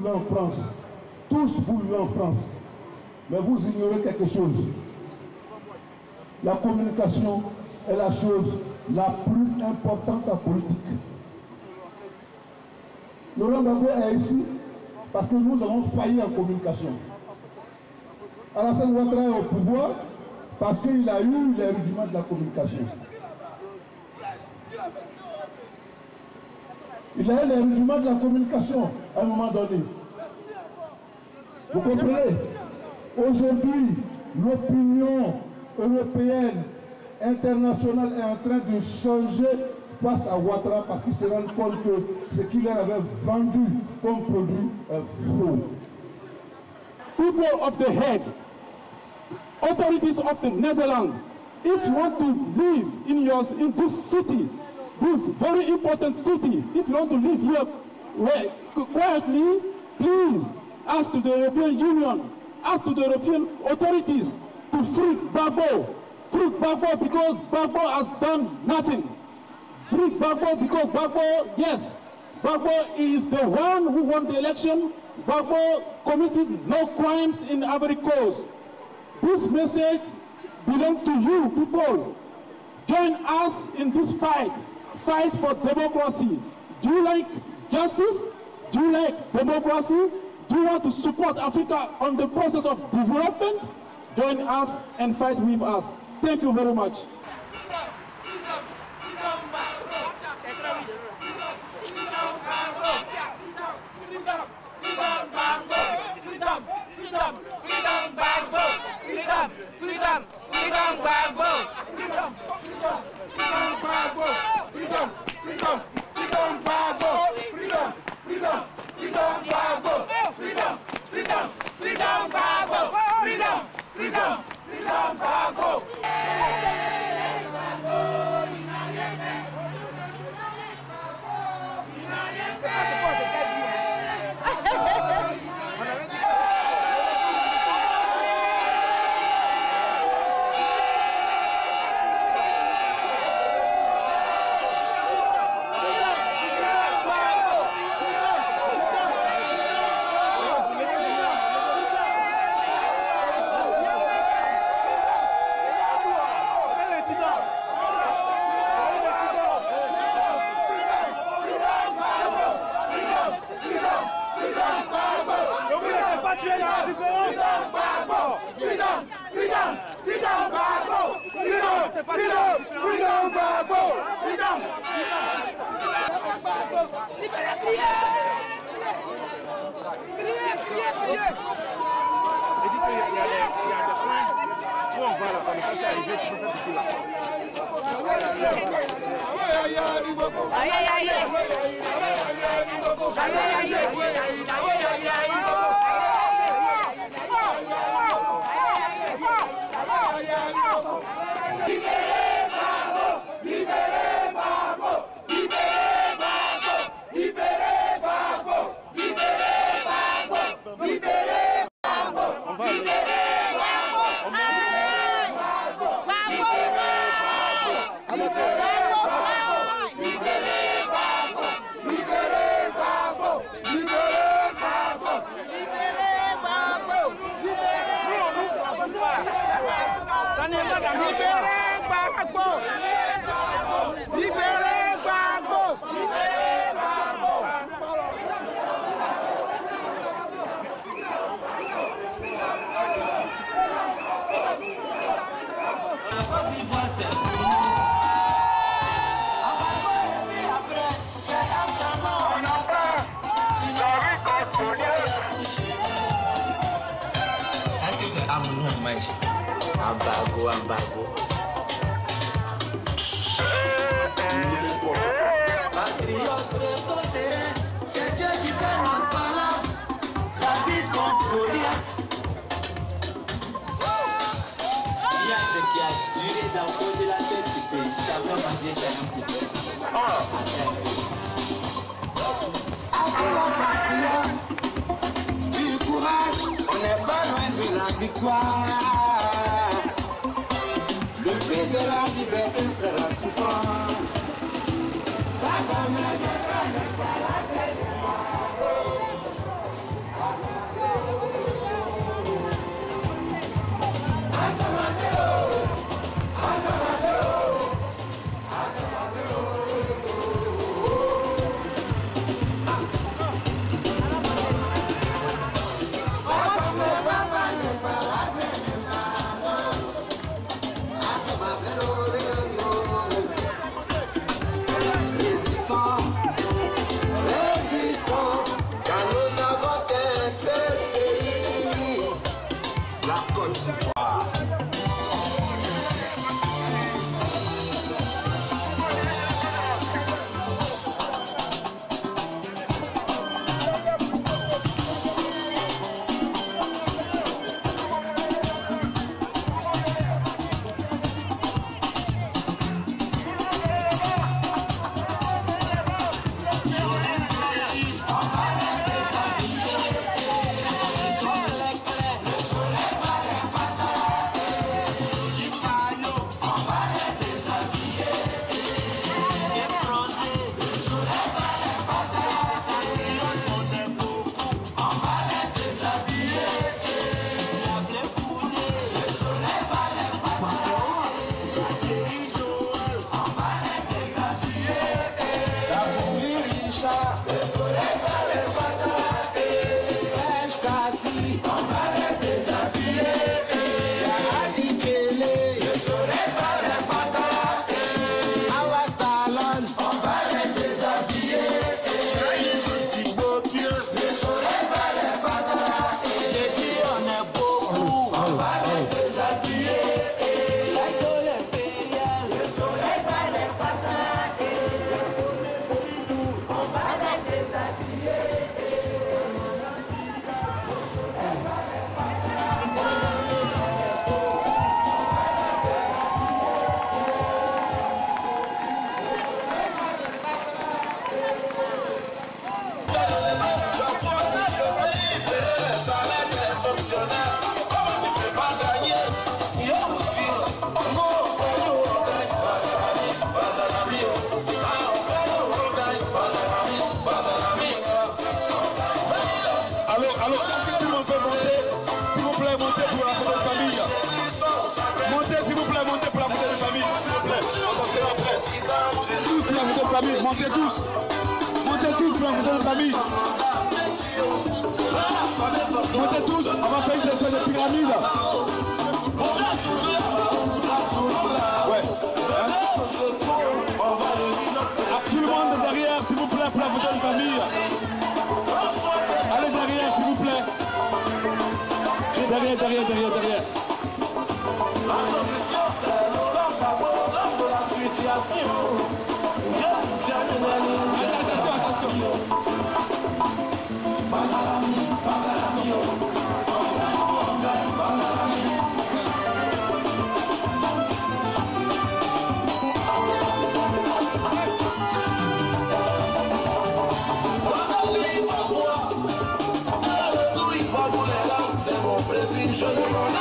vivez en France. Tous vous vivez en France. Mais vous ignorez quelque chose. La communication est la chose la plus importante en politique. Laurent Gbagbo est ici parce que nous avons failli en communication. Alassane Ouattara est au pouvoir parce qu'il a eu les rudiments de la communication. Il a eu les rudiments de la communication à un moment donné. Vous comprenez? Aujourd'hui, l'opinion européenne, internationale est en train de changer face à Ouattara parce qu'il se rend compte que ce qu'il leur avait vendu comme produit est faux. People of the head, authorities of the Netherlands, if you want to live in this city, this very important city, if you want to live here quietly, please ask to the European Union, ask to the European authorities to free Gbagbo. Free Gbagbo because Gbagbo has done nothing. Free Gbagbo because Gbagbo, yes, Gbagbo is the one who won the election. Gbagbo committed no crimes in Ivory Coast. This message belongs to you people. Join us in this fight. Fight for democracy. Do you like justice? Do you like democracy? Do you want to support Africa on the process of development? Join us and fight with us. Thank you very much. Embargo. Patriote, restons sereins, c'est Dieu qui fait notre parole. David contre Goliath. Il y a ce qui a duré dans le congélateur, tu peux jamais manger ça un coup. Patriote, du courage, on n'est pas loin de la victoire. Le prix de la liberté, c'est la souffrance. Ça comme la guerre n'est pas la paix de moi. Alors, est-ce que tout le monde peut monter? S'il vous plaît, montez pour la photo de famille. Montez, s'il vous plaît, montez pour la photo de famille. S'il vous plaît, attention la presse. Tous pour la photo de famille, montez tous. Montez tous pour la photo de famille. Montez tous, on va faire une descente de pyramide. Ouais. Tout le monde derrière, s'il vous plaît, pour la photo de famille. Allez derrière, s'il vous plaît. Derrière. La solution, c'est le camp de la situation. Je demande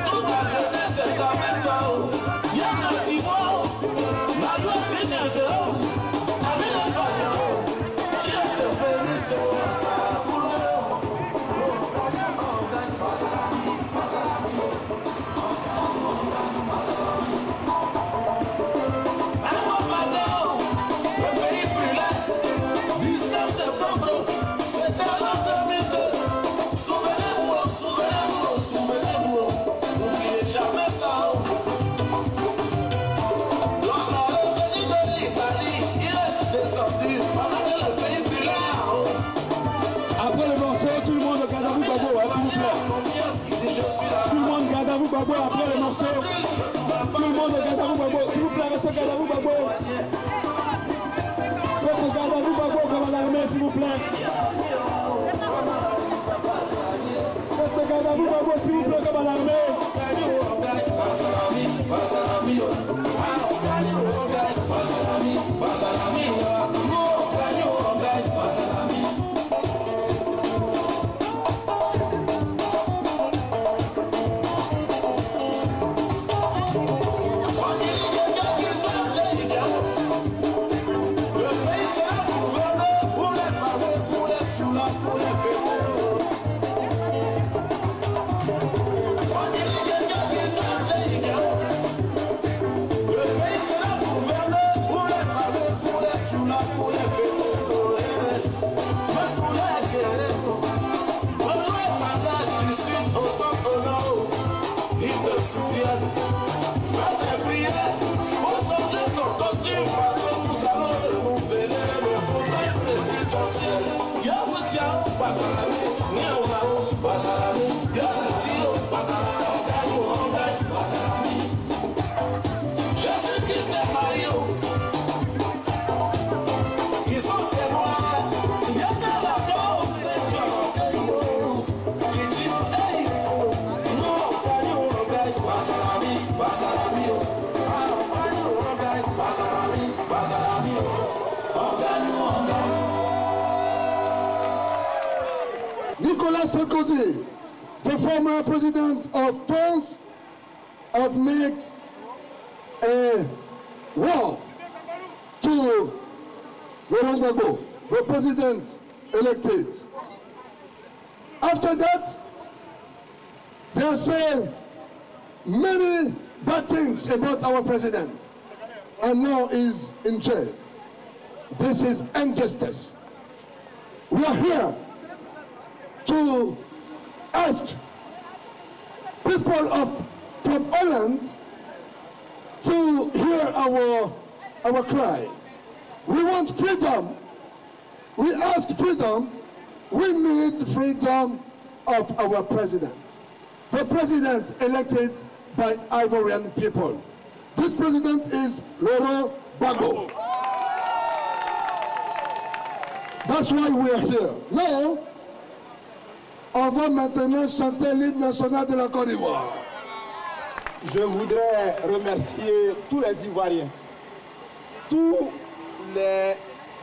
toute la jeunesse est quand même là-haut. Il y a un petit mot, ma gloire finit à zéro. Avec le pagnon, tu es le béni, c'est ça pour le pays brûlait. 19 septembre, c'était l'an 2002. N'oubliez jamais ça. Lors de la revenue de l'Italie, il est descendu pendant que le pays brûlait. Après le morceau, tout le monde garde à vous Babo, s'il vous plaît. Tout le monde garde à vous Babo après le morceau. Tout le monde garde à vous Babo. S'il vous plaît, restez garde à vous Babo. Restez garde à vous Babo comme à l'armée, s'il vous plaît. Restez garde à vous Babo, s'il vous plaît, comme à l'armée. Nicolas Sarkozy, the former president of France, have made a war to Laurent Gbagbo, the president elected. After that, they say many bad things about our president, and now he's in jail. This is injustice. We are here to ask people from Holland to hear our cry. We want freedom. We ask freedom. We need freedom of our president. The president elected by Ivorian people. This president is Laurent Gbagbo. That's why we are here. Now, on va maintenant chanter l'hymne national de la Côte d'Ivoire. Je voudrais remercier tous les Ivoiriens, tous les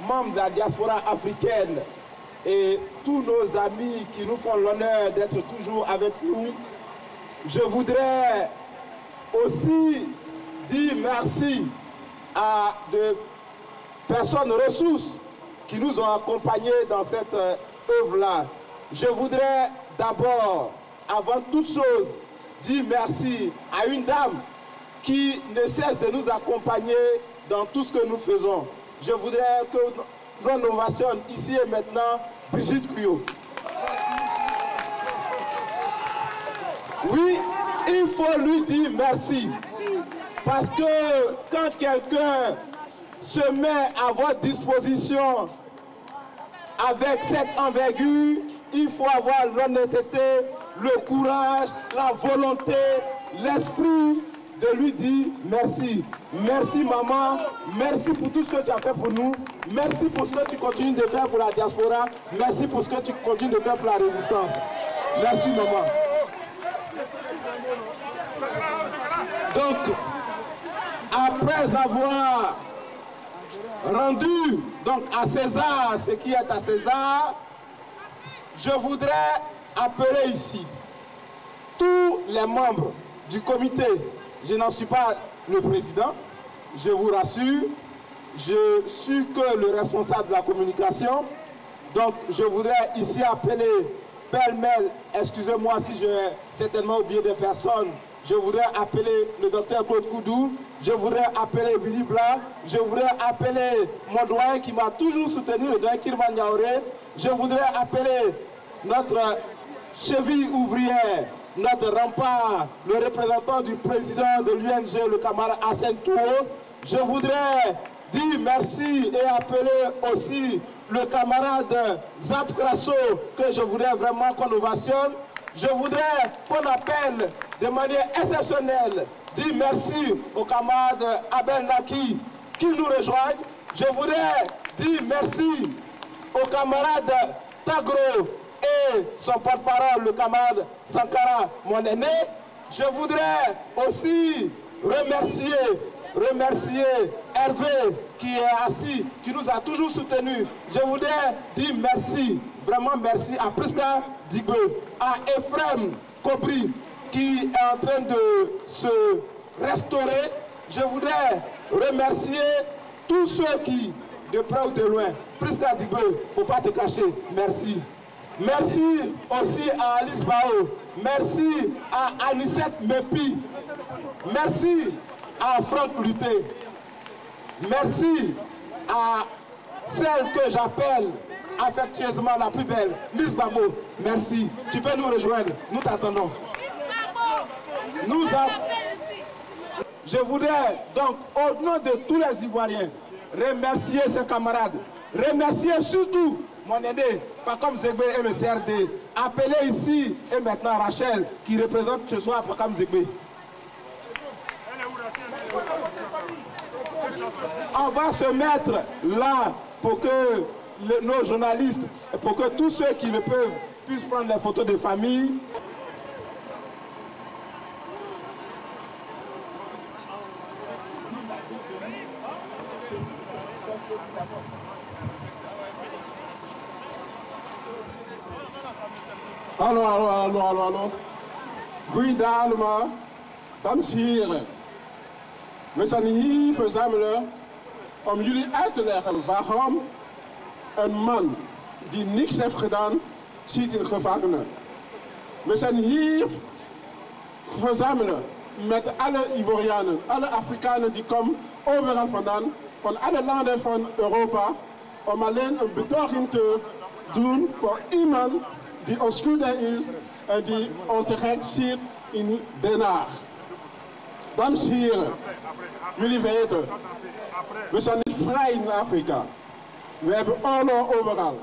membres de la diaspora africaine et tous nos amis qui nous font l'honneur d'être toujours avec nous. Je voudrais aussi dire merci à de personnes ressources qui nous ont accompagnés dans cette œuvre-là. je voudrais d'abord, avant toute chose, dire merci à une dame qui ne cesse de nous accompagner dans tout ce que nous faisons. Je voudrais que l'on ovationne ici et maintenant Brigitte Couillot. Oui, il faut lui dire merci. Parce que quand quelqu'un se met à votre disposition avec cette envergure, il faut avoir l'honnêteté, le courage, la volonté, l'esprit de lui dire merci. Merci maman, merci pour tout ce que tu as fait pour nous, merci pour ce que tu continues de faire pour la diaspora, merci pour ce que tu continues de faire pour la résistance. Merci maman. Donc, après avoir rendu donc à César ce qui est à César, je voudrais appeler ici tous les membres du comité. Je n'en suis pas le président, je vous rassure, je suis que le responsable de la communication. Donc je voudrais ici appeler pêle-mêle, excusez-moi si j'ai certainement oublié des personnes, je voudrais appeler le docteur Claude Koudou, je voudrais appeler Willy Blanc, je voudrais appeler mon doyen qui m'a toujours soutenu, le doyen Kirman Yaoré, je voudrais appeler notre cheville ouvrière, notre rempart, le représentant du président de l'UNG, le camarade Hassan Touo. Je voudrais dire merci et appeler aussi le camarade Zap Grasso, que je voudrais vraiment qu'on ovationne. Je voudrais qu'on appelle de manière exceptionnelle, dire merci au camarade Abel Naki qui nous rejoignent. Je voudrais dire merci au camarade Tagro et son porte-parole, le camarade Sankara, mon aîné. Je voudrais aussi remercier Hervé qui est assis, qui nous a toujours soutenus. Je voudrais dire merci, vraiment merci à Priska Digbe, à Ephraim Kobri qui est en train de se restaurer. Je voudrais remercier tous ceux qui, de près ou de loin, Priska Digbe, il ne faut pas te cacher, merci. Merci aussi à Alice Bao, merci à Anicette Mepi, merci à Franck Luté, merci à celle que j'appelle affectueusement la plus belle, Miss Babo, merci. Tu peux nous rejoindre, nous t'attendons. Je voudrais donc, au nom de tous les Ivoiriens, remercier ses camarades, remercier surtout mon aîné, Pakam Zegbe et le CRD. Appelez ici et maintenant Rachel, qui représente ce soir Pakam Zegbe. On va se mettre là pour que nos journalistes, pour que tous ceux qui le peuvent puissent prendre les photos de famille. Hallo. Goedenavond, dames en heren. We zijn hier verzamelen om jullie uit te leggen waarom een man die niks heeft gedaan, zit in gevangenen. We zijn hier verzamelen met alle Ivorianen, alle Afrikanen die komen overal vandaan, van alle landen van Europa, om alleen een betoging te doen voor iemand die onschuldig is en die onterecht zit in Den Haag. Dames en heren, jullie weten, we zijn niet vrij in Afrika. We hebben oorlog overal.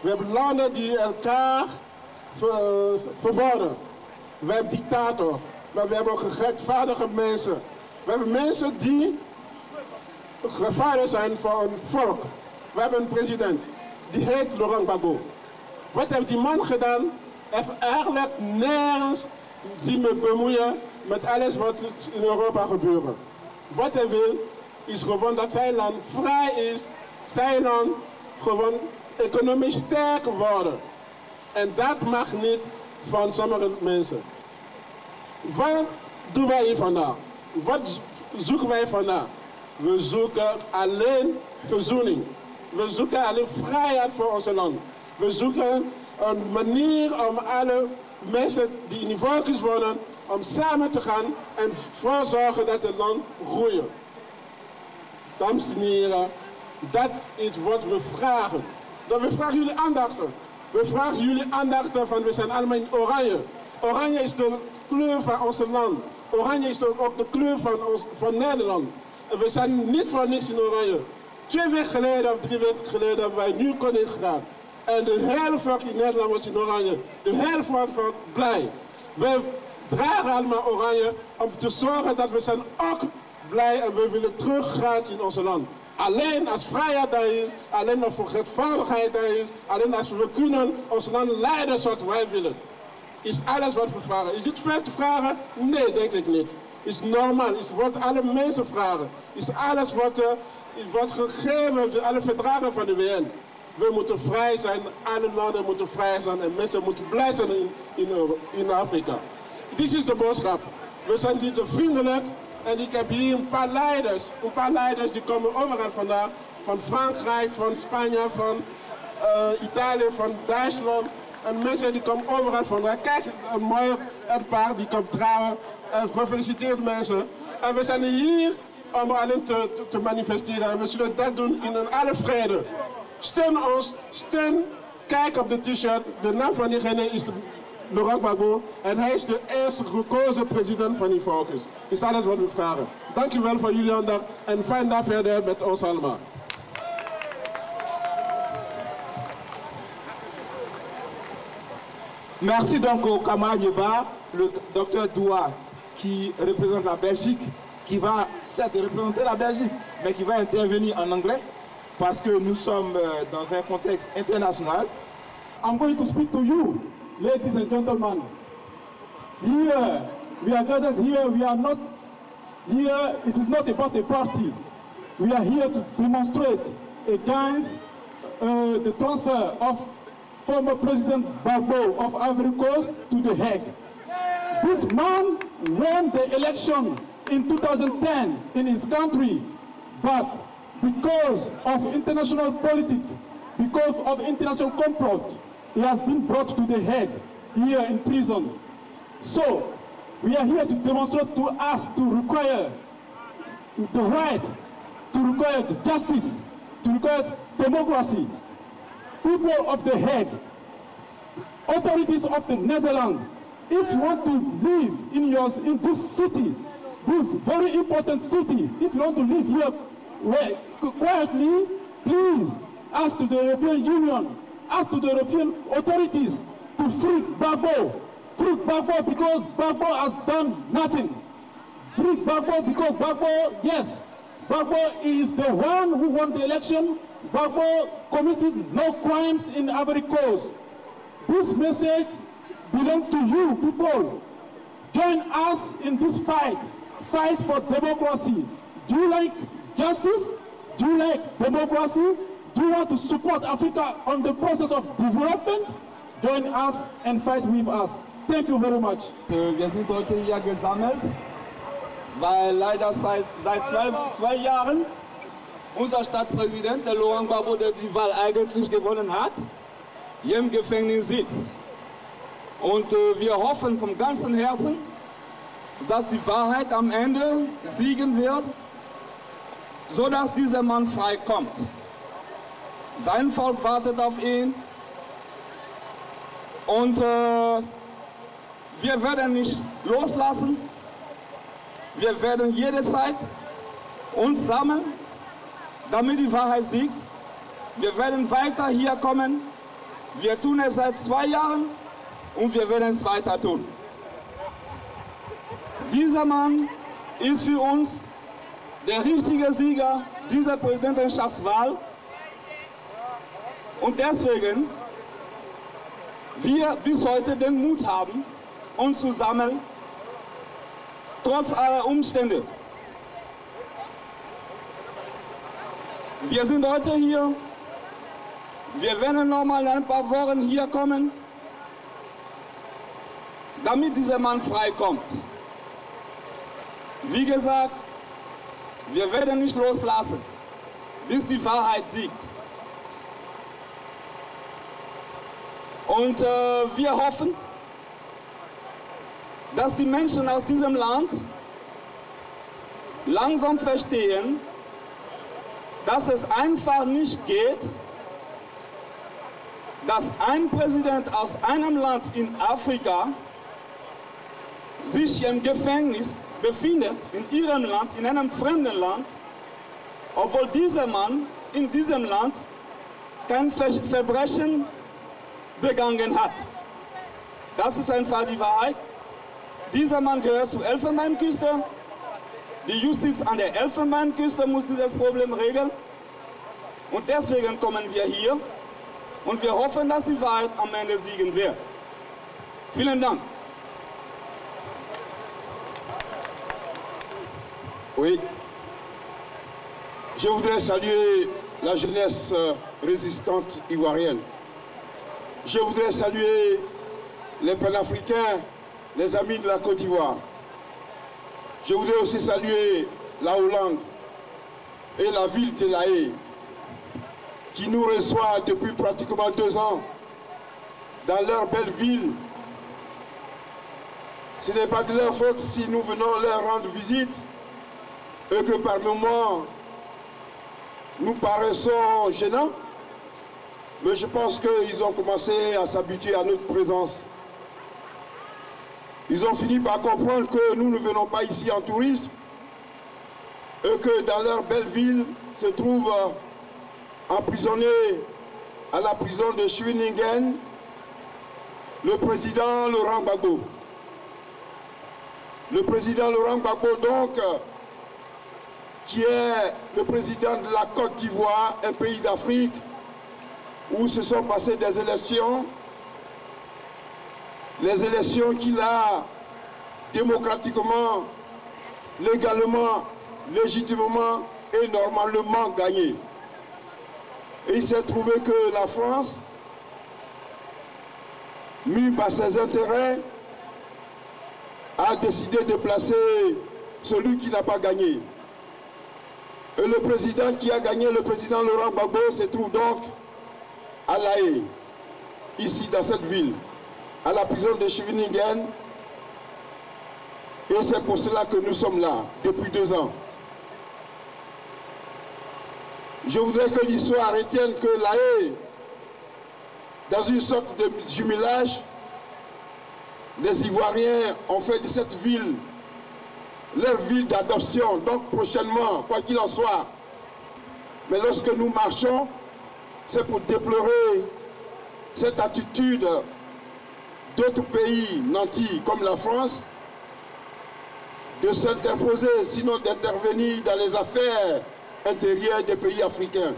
We hebben landen die elkaar vermoorden. We hebben dictator, maar we hebben ook rechtvaardige mensen. We hebben mensen die gevaarlijk zijn voor een volk. We hebben een president, die heet Laurent Gbagbo. Wat heeft die man gedaan? Hij heeft eigenlijk nergens zien me bemoeien met alles wat in Europa gebeurt. Wat hij wil, is gewoon dat zijn land vrij is, zijn land gewoon economisch sterk worden. En dat mag niet van sommige mensen. Wat doen wij hier vandaag? Wat zoeken wij vandaag? We zoeken alleen verzoening. We zoeken alleen vrijheid voor ons land. We zoeken een manier om alle mensen die in Ivoorkust wonen, om samen te gaan en ervoor zorgen dat het land groeit. Dames en heren, dat is wat we vragen. Dat we vragen jullie aandacht. We vragen jullie aandacht van we zijn allemaal in oranje. Oranje is de kleur van ons land. Oranje is ook de kleur van Nederland. En we zijn niet voor niks in oranje. 2 weken geleden of 3 weken geleden hebben wij nu koning gegaan. En de hele volk in Nederland was in oranje. De hele volk was blij. We dragen allemaal oranje om te zorgen dat we zijn ook blij en we willen teruggaan in ons land. Alleen als vrijheid daar is, alleen als rechtvaardigheid daar is, alleen als we kunnen ons land leiden zoals wij willen. Is alles wat we vragen. Is het veel te vragen? Nee, denk ik niet. Is normaal, is wat alle mensen vragen. Is alles wat gegeven, alle verdragen van de VN. We moeten vrij zijn, alle landen moeten vrij zijn en mensen moeten blij zijn in Afrika. Dit is de boodschap. We zijn niet vriendelijk en ik heb hier een paar leiders die komen overal vandaan. Van Frankrijk, van Spanje, van Italië, van Duitsland. En mensen die komen overal vandaan. Kijk, een mooi echtpaar die komt trouwen. Gefeliciteerd mensen. En we zijn hier om alleen te manifesteren. En we zullen dat doen in alle vrede. Steun ons, steun. Kijk op de t-shirt. De naam van diegene is Laurent Gbagbo. En hij is de eerste gekozen president van Ivoorkust. Dat is alles wat we vragen. Dank u wel voor jullie aandacht. En fijne dag verder met ons allemaal. Merci donc au camarade Yeba, le docteur Doua, qui représente la Belgique, qui va certes représenter la Belgique, mais qui va intervenir en anglais, parce que nous sommes dans un contexte international. I'm going to speak to you, ladies and gentlemen. Here, we are gathered here, we are not here, it is not about a party. We are here to demonstrate against the transfer of former President Gbagbo of Ivory Coast to The Hague. This man won the election in 2010 in his country, but because of international politics, because of international complot, he has been brought to The Hague, here in prison. So, we are here to demonstrate, to ask, to require the right, to require justice, to require democracy. People of The Hague, authorities of the Netherlands, if you want to live in this city, this very important city, if you want to live here quietly, please ask to the European Union, ask to the European authorities to free Gbagbo. Free Gbagbo because Gbagbo has done nothing. Free Gbagbo because Gbagbo, yes, Gbagbo is the one who won the election. Gbagbo committed no crimes in Ivory Coast. This message belongs to you people. Join us in this fight. Fight for democracy. Do you like justice? Do you like democracy? Do you want to support Africa on the process of development? Join us and fight with us. Thank you very much. Wir sind heute hier gesammelt, weil leider seit 2 Jahren unser Stadtpräsident, der Laurent Gbagbo, der die Wahl eigentlich gewonnen hat, hier im Gefängnis sitzt. Und wir hoffen vom ganzen Herzen, dass die Wahrheit am Ende siegen wird, sodass dieser Mann frei kommt. Sein Volk wartet auf ihn und wir werden nicht loslassen. Wir werden jederzeit uns sammeln, damit die Wahrheit siegt. Wir werden weiter hier kommen. Wir tun es seit 2 Jahren und wir werden es weiter tun. Dieser Mann ist für uns der richtige Sieger dieser Präsidentschaftswahl. Und deswegen wir bis heute den Mut haben, uns zu sammeln, trotz aller Umstände. Wir sind heute hier. Wir werden noch mal ein paar Wochen hier kommen, damit dieser Mann frei kommt. Wie gesagt, wir werden nicht loslassen, bis die Wahrheit siegt. Und wir hoffen, dass die Menschen aus diesem Land langsam verstehen, dass es einfach nicht geht, dass ein Präsident aus einem Land in Afrika sich im Gefängnis befindet, in ihrem Land, in einem fremden Land, obwohl dieser Mann in diesem Land kein Verbrechen begangen hat. Das ist einfach die Wahrheit. Dieser Mann gehört zur Elfenbeinküste. Die Justiz an der Elfenbeinküste muss dieses Problem regeln. Und deswegen kommen wir hier. Und wir hoffen, dass die Wahrheit am Ende siegen wird. Vielen Dank. Oui. Je voudrais saluer la jeunesse résistante ivoirienne. Je voudrais saluer les panafricains, les amis de la Côte d'Ivoire. Je voudrais aussi saluer la Hollande et la ville de La Haye, qui nous reçoit depuis pratiquement 2 ans dans leur belle ville. Ce n'est pas de leur faute si nous venons leur rendre visite et que par moments nous paraissons gênants, mais je pense qu'ils ont commencé à s'habituer à notre présence. Ils ont fini par comprendre que nous ne venons pas ici en tourisme et que dans leur belle ville se trouve emprisonné à la prison de Schwenningen le président Laurent Gbagbo. Le président Laurent Gbagbo, donc, qui est le président de la Côte d'Ivoire, un pays d'Afrique où se sont passées des élections, les élections qu'il a démocratiquement, légalement, légitimement et normalement gagnées. Et il s'est trouvé que la France, mue par ses intérêts, a décidé de placer celui qui n'a pas gagné. Et le président qui a gagné, le président Laurent Gbagbo, se trouve donc à La Haye, ici dans cette ville, à la prison de Schwenningen. Et c'est pour cela que nous sommes là, depuis 2 ans. Je voudrais que l'histoire retienne que La Haye, dans une sorte de jumelage, les Ivoiriens ont fait de cette ville leur ville d'adoption. Donc prochainement, quoi qu'il en soit, mais lorsque nous marchons, c'est pour déplorer cette attitude d'autres pays nantis comme la France, de s'interposer, sinon d'intervenir dans les affaires intérieures des pays africains.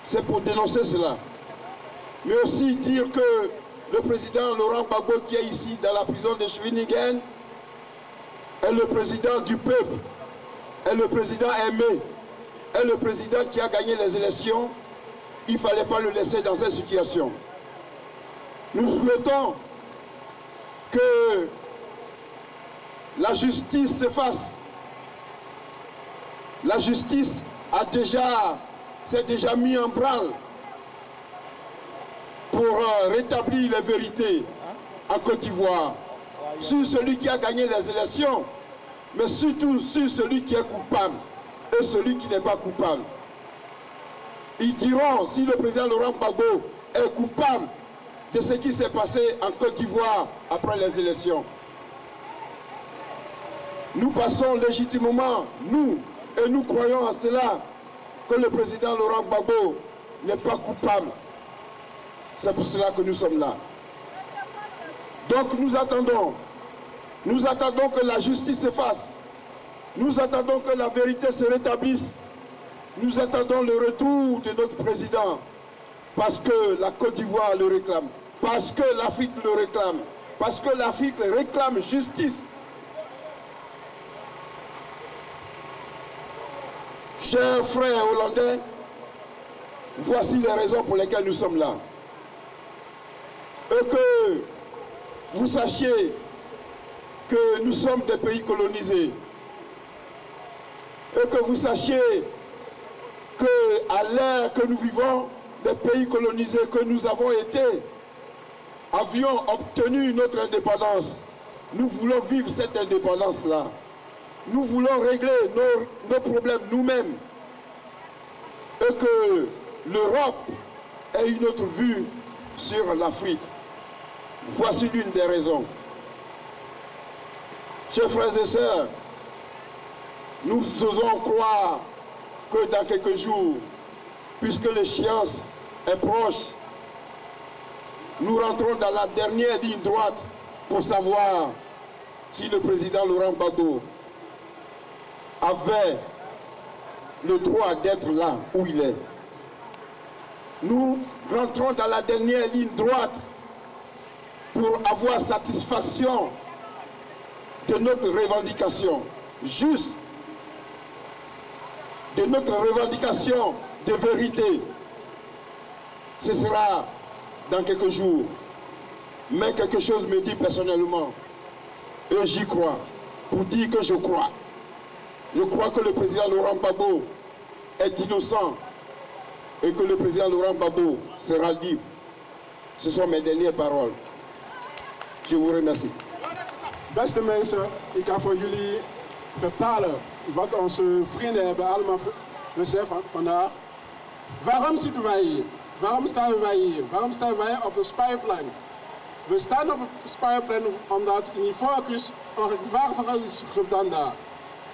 C'est pour dénoncer cela. Mais aussi dire que le président Laurent Gbagbo, qui est ici dans la prison de Schwenningen, est le président du peuple, est le président aimé, est le président qui a gagné les élections. Il ne fallait pas le laisser dans cette situation. Nous souhaitons que la justice se fasse. La justice s'est déjà mis en branle pour rétablir les vérités en Côte d'Ivoire sur celui qui a gagné les élections, mais surtout sur celui qui est coupable et celui qui n'est pas coupable. Ils diront si le président Laurent Gbagbo est coupable de ce qui s'est passé en Côte d'Ivoire après les élections. Nous passons légitimement, nous, et nous croyons en cela, que le président Laurent Gbagbo n'est pas coupable. C'est pour cela que nous sommes là. Donc nous attendons que la justice se fasse. Nous attendons que la vérité se rétablisse. Nous attendons le retour de notre président. Parce que la Côte d'Ivoire le réclame. Parce que l'Afrique le réclame. Parce que l'Afrique réclame justice. Chers frères hollandais, voici les raisons pour lesquelles nous sommes là. Et que vous sachiez que nous sommes des pays colonisés. Et que vous sachiez qu'à l'ère que nous vivons, des pays colonisés que nous avons été, avions obtenu notre indépendance, nous voulons vivre cette indépendance-là. Nous voulons régler nos problèmes nous-mêmes. Et que l'Europe ait une autre vue sur l'Afrique. Voici l'une des raisons. Chers frères et sœurs, nous osons croire que dans quelques jours, puisque l'échéance est proche, nous rentrons dans la dernière ligne droite pour savoir si le président Laurent Gbagbo avait le droit d'être là où il est. Nous rentrons dans la dernière ligne droite pour avoir satisfaction de notre revendication juste, de notre revendication de vérité. Ce sera dans quelques jours. Mais quelque chose me dit personnellement, et j'y crois, pour dire que je crois. Je crois que le président Laurent Gbagbo est innocent et que le président Laurent Gbagbo sera libre. Ce sont mes dernières paroles. Je vous remercie. Beste mensen, ik ga voor jullie vertalen wat onze vrienden hebben allemaal gezegd vandaag. Waarom zitten wij hier? Waarom staan wij hier? Waarom staan wij op de Spijplein? We staan op het Spijplein omdat in Ivoorkust een gevaarlijk is gedaan daar.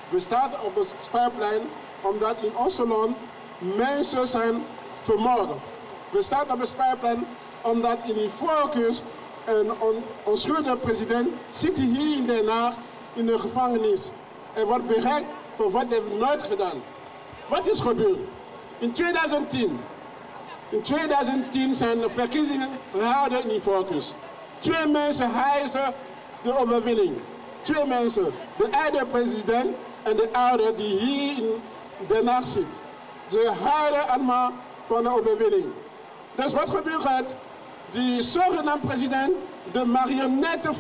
We staan op het Spijplein omdat in ons land mensen zijn vermoord. We staan op het Spijplein omdat in Ivoorkust een onschuldige president zit hier in Den Haag in de gevangenis. En wordt berecht voor wat hij nooit gedaan. Wat is gebeurd? In 2010 zijn de verkiezingen gehouden in Ivoorkust. 2 mensen hijsen de overwinning. 2 mensen. De oude president en de oude die hier in Den Haag zit. Ze houden allemaal van de overwinning. Dus wat gebeurt er? Die zogenaamde president, de marionette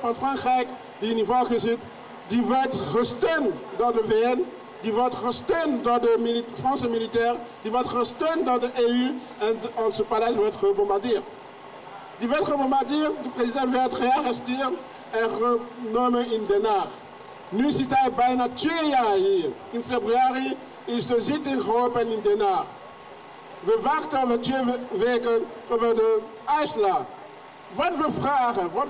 van Frankrijk die in Ivoorkust zit, die wordt gesteund door de VN, die wordt gesteund door de Franse militair, die wordt gesteund door de EU en onze paleis wordt gebombardeerd. Die werd gebombardeerd, de president werd gearresteerd en genomen in Den Haag. Nu zit hij bijna 2 jaar hier. In februari is de zitting geopend in Den Haag. We wachten over 2 weken over de uitslag. Wat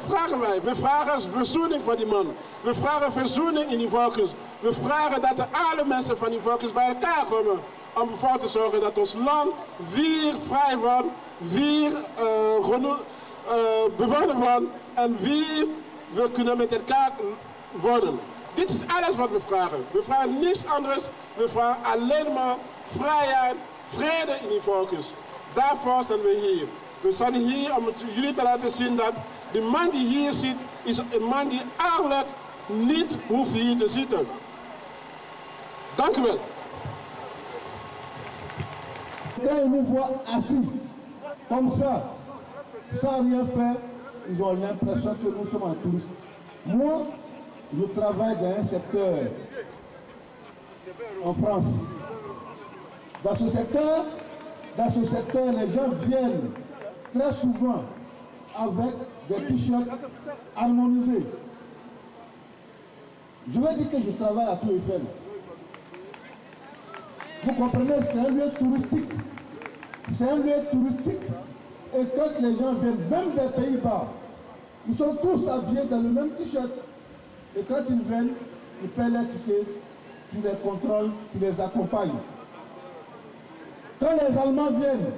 vragen wij? We vragen verzoening voor die man. We vragen verzoening in Ivoorkust. We vragen dat alle mensen van Ivoorkust bij elkaar komen. Om ervoor te zorgen dat ons land weer vrij wordt, weer bewonnen wordt en weer we kunnen met elkaar worden. Dit is alles wat we vragen. We vragen niets anders. We vragen alleen maar vrijheid, vrede in Ivoorkust. Daarvoor zijn we hier. We zijn hier om jullie te laten zien dat de man die hier zit, is een man die eigenlijk niet hoeft hier te zitten. Dank u wel. Quand ils nous voient assis, comme ça, sans rien faire, ils ont l'impression que nous sommes en tourisme. Moi, je travaille dans un secteur en France. Dans ce secteur, les gens viennent très souvent avec des t-shirts harmonisés. Je vais dire que je travaille à Tour Eiffel. Vous comprenez, c'est un lieu touristique. C'est un lieu touristique. Et quand les gens viennent, même des Pays-Bas, ils sont tous habillés dans le même t-shirt. Et quand ils viennent, ils paient les tickets, tu les contrôles, tu les accompagnes. Quand les Allemands viennent,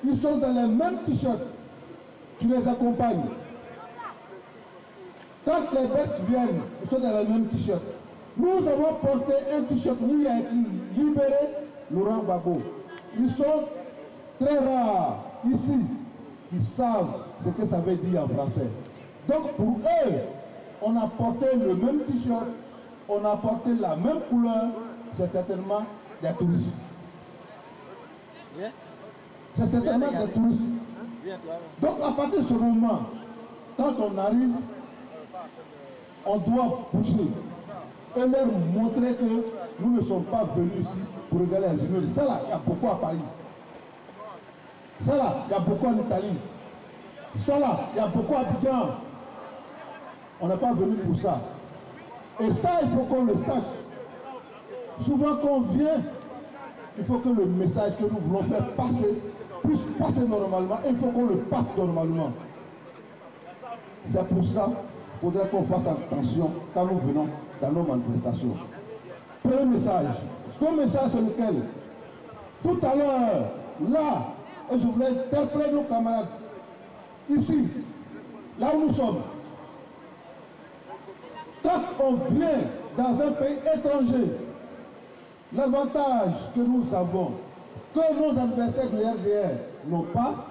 ils sont dans les mêmes t-shirts, tu les accompagnes. Quand les Belges viennent, ils sont dans les mêmes t-shirts. Nous avons porté un t-shirt où il y a écrit « Libéré Laurent Gbagbo ». Ils sont très rares ici, ils savent ce que ça veut dire en français. Donc pour eux, on a porté le même t-shirt, on a porté la même couleur, c'est certainement des touristes. C'est certainement des touristes. Donc à partir de ce moment, quand on arrive, on doit bouger et leur montrer que nous ne sommes pas venus ici pour regarder les immeubles. Ça là, il y a beaucoup à Paris. Ça là, il y a beaucoup en Italie. Ça là, il y a beaucoup d'Abidjan. On n'est pas venu pour ça. Et ça, il faut qu'on le sache. Souvent quand on vient, il faut que le message que nous voulons faire passer puisse passer normalement. Et il faut qu'on le passe normalement. C'est pour ça qu'il faudrait qu'on fasse attention quand nous venons dans nos manifestations. Premier message. Ce message, c'est lequel? Tout à l'heure, là, et je voulais interpeller nos camarades, ici, là où nous sommes. Quand on vient dans un pays étranger, l'avantage que nous avons, que nos adversaires de RDR n'ont pas,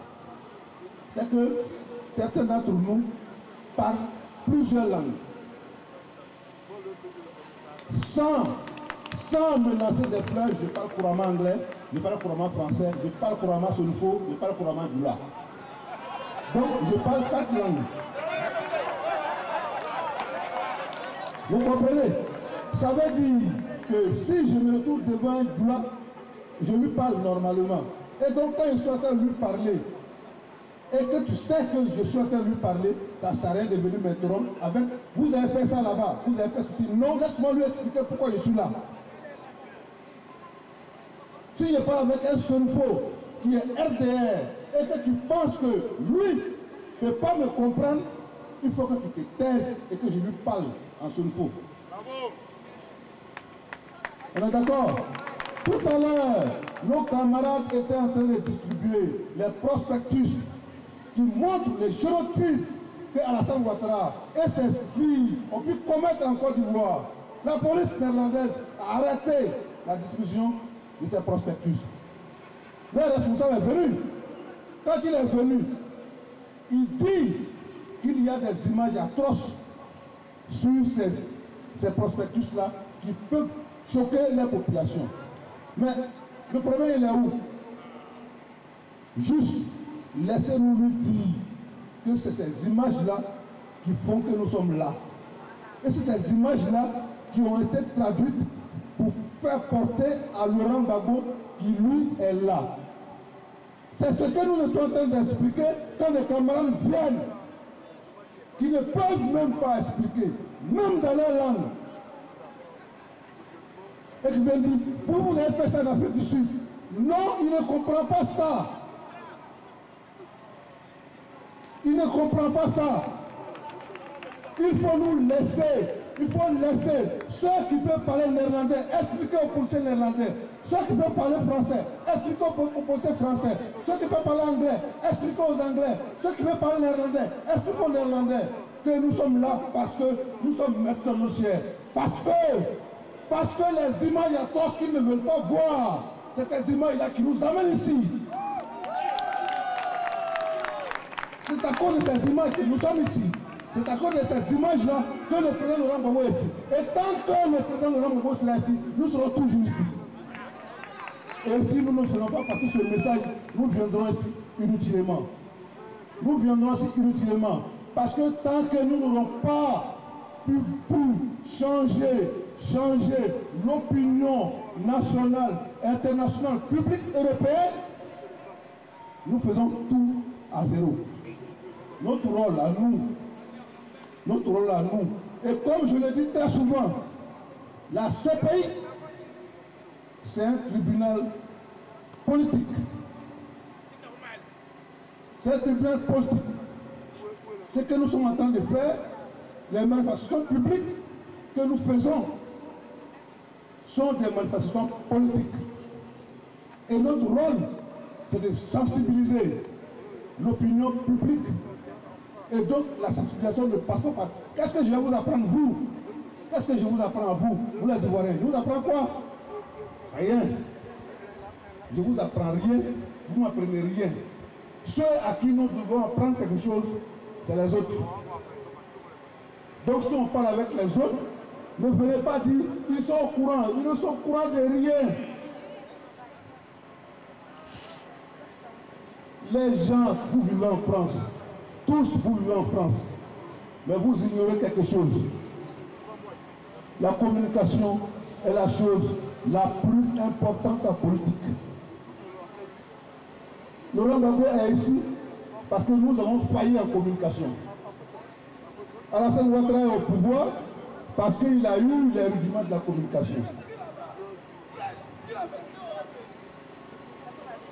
c'est que certains d'entre nous parlent plusieurs langues. Sans me lancer des fleurs, je parle couramment anglais, je parle couramment français, je parle couramment solfo, je parle couramment doula. Donc je parle 4 langues. Vous comprenez? Ça veut dire que si je me retrouve devant un doula, je lui parle normalement. Et donc quand je suis en train de lui parler, et que tu sais que je suis en train de lui parler, ça ne sert à rien de venir m'interrompre avec « vous avez fait ça là-bas, vous avez fait ceci ». Non, laisse-moi lui expliquer pourquoi je suis là. Si je parle avec un solfo qui est RDR et que tu penses que lui ne peut pas me comprendre, il faut que tu te taises et que je lui parle en solfo. On est d'accord? Tout à l'heure, nos camarades étaient en train de distribuer les prospectus qui montrent les génocides qu'Alassane Ouattara et ses filles ont pu commettre en Côte d'Ivoire. La police néerlandaise a arrêté la distribution de ces prospectus. Le responsable est venu. Quand il est venu, il dit qu'il y a des images atroces sur ces prospectus-là qui peuvent choquer les populations. Mais le problème, il est où? Juste, laissez-nous lui dire que c'est ces images-là qui font que nous sommes là. Et c'est ces images-là qui ont été traduites pour faire porter à Laurent Gbagbo qui lui est là. C'est ce que nous sommes en train d'expliquer quand les camarades viennent, qui ne peuvent même pas expliquer, même dans leur langue. Et qui viennent dire, vous avez fait ça en Afrique du Sud. Non, il ne comprend pas ça. Il ne comprend pas ça. Il faut nous laisser. Il faut laisser ceux qui peuvent parler néerlandais, expliquer aux policiers néerlandais. Ceux qui peuvent parler français, expliquer aux policiers français. Ceux qui peuvent parler anglais, expliquer aux anglais. Ceux qui peuvent parler néerlandais, expliquer aux néerlandais. Que nous sommes là parce que nous sommes maîtres de nos chairs. Parce que les images atroces qu'ils ne veulent pas voir, c'est ces images-là qui nous amènent ici. C'est à cause de ces images que nous sommes ici. C'est à cause de ces images-là que le président Laurent Gbagbo est ici. Et tant que le président Laurent Gbagbo sera ici, nous serons toujours ici. Et si nous ne faisons pas passer ce message, nous viendrons ici inutilement. Nous viendrons ici inutilement. Parce que tant que nous n'aurons pas pu changer l'opinion nationale, internationale, publique, européenne, nous faisons tout à zéro. Notre rôle à nous, et comme je le dis très souvent, la CPI, c'est un tribunal politique. C'est un tribunal politique. Ce que nous sommes en train de faire, les manifestations publiques que nous faisons sont des manifestations politiques. Et notre rôle, c'est de sensibiliser l'opinion publique. Et donc, la sensibilisation ne passe pas. Qu'est-ce que je vais vous apprendre, vous? Qu'est-ce que je vous apprends à vous, vous les Ivoiriens? Je vous apprends quoi? Rien. Je vous apprends rien, vous m'apprenez rien. Ceux à qui nous devons apprendre quelque chose, c'est les autres. Donc si on parle avec les autres, ne venez pas dire ils sont au courant, ils ne sont au courant de rien. Les gens, vous vivez en France, tous vous vivez en France, mais vous ignorez quelque chose. La communication est la chose la plus importante en politique. Laurent Gbagbo est ici parce que nous avons failli en communication. Alassane Ouattara est au pouvoir parce qu'il a eu les rudiments de la communication.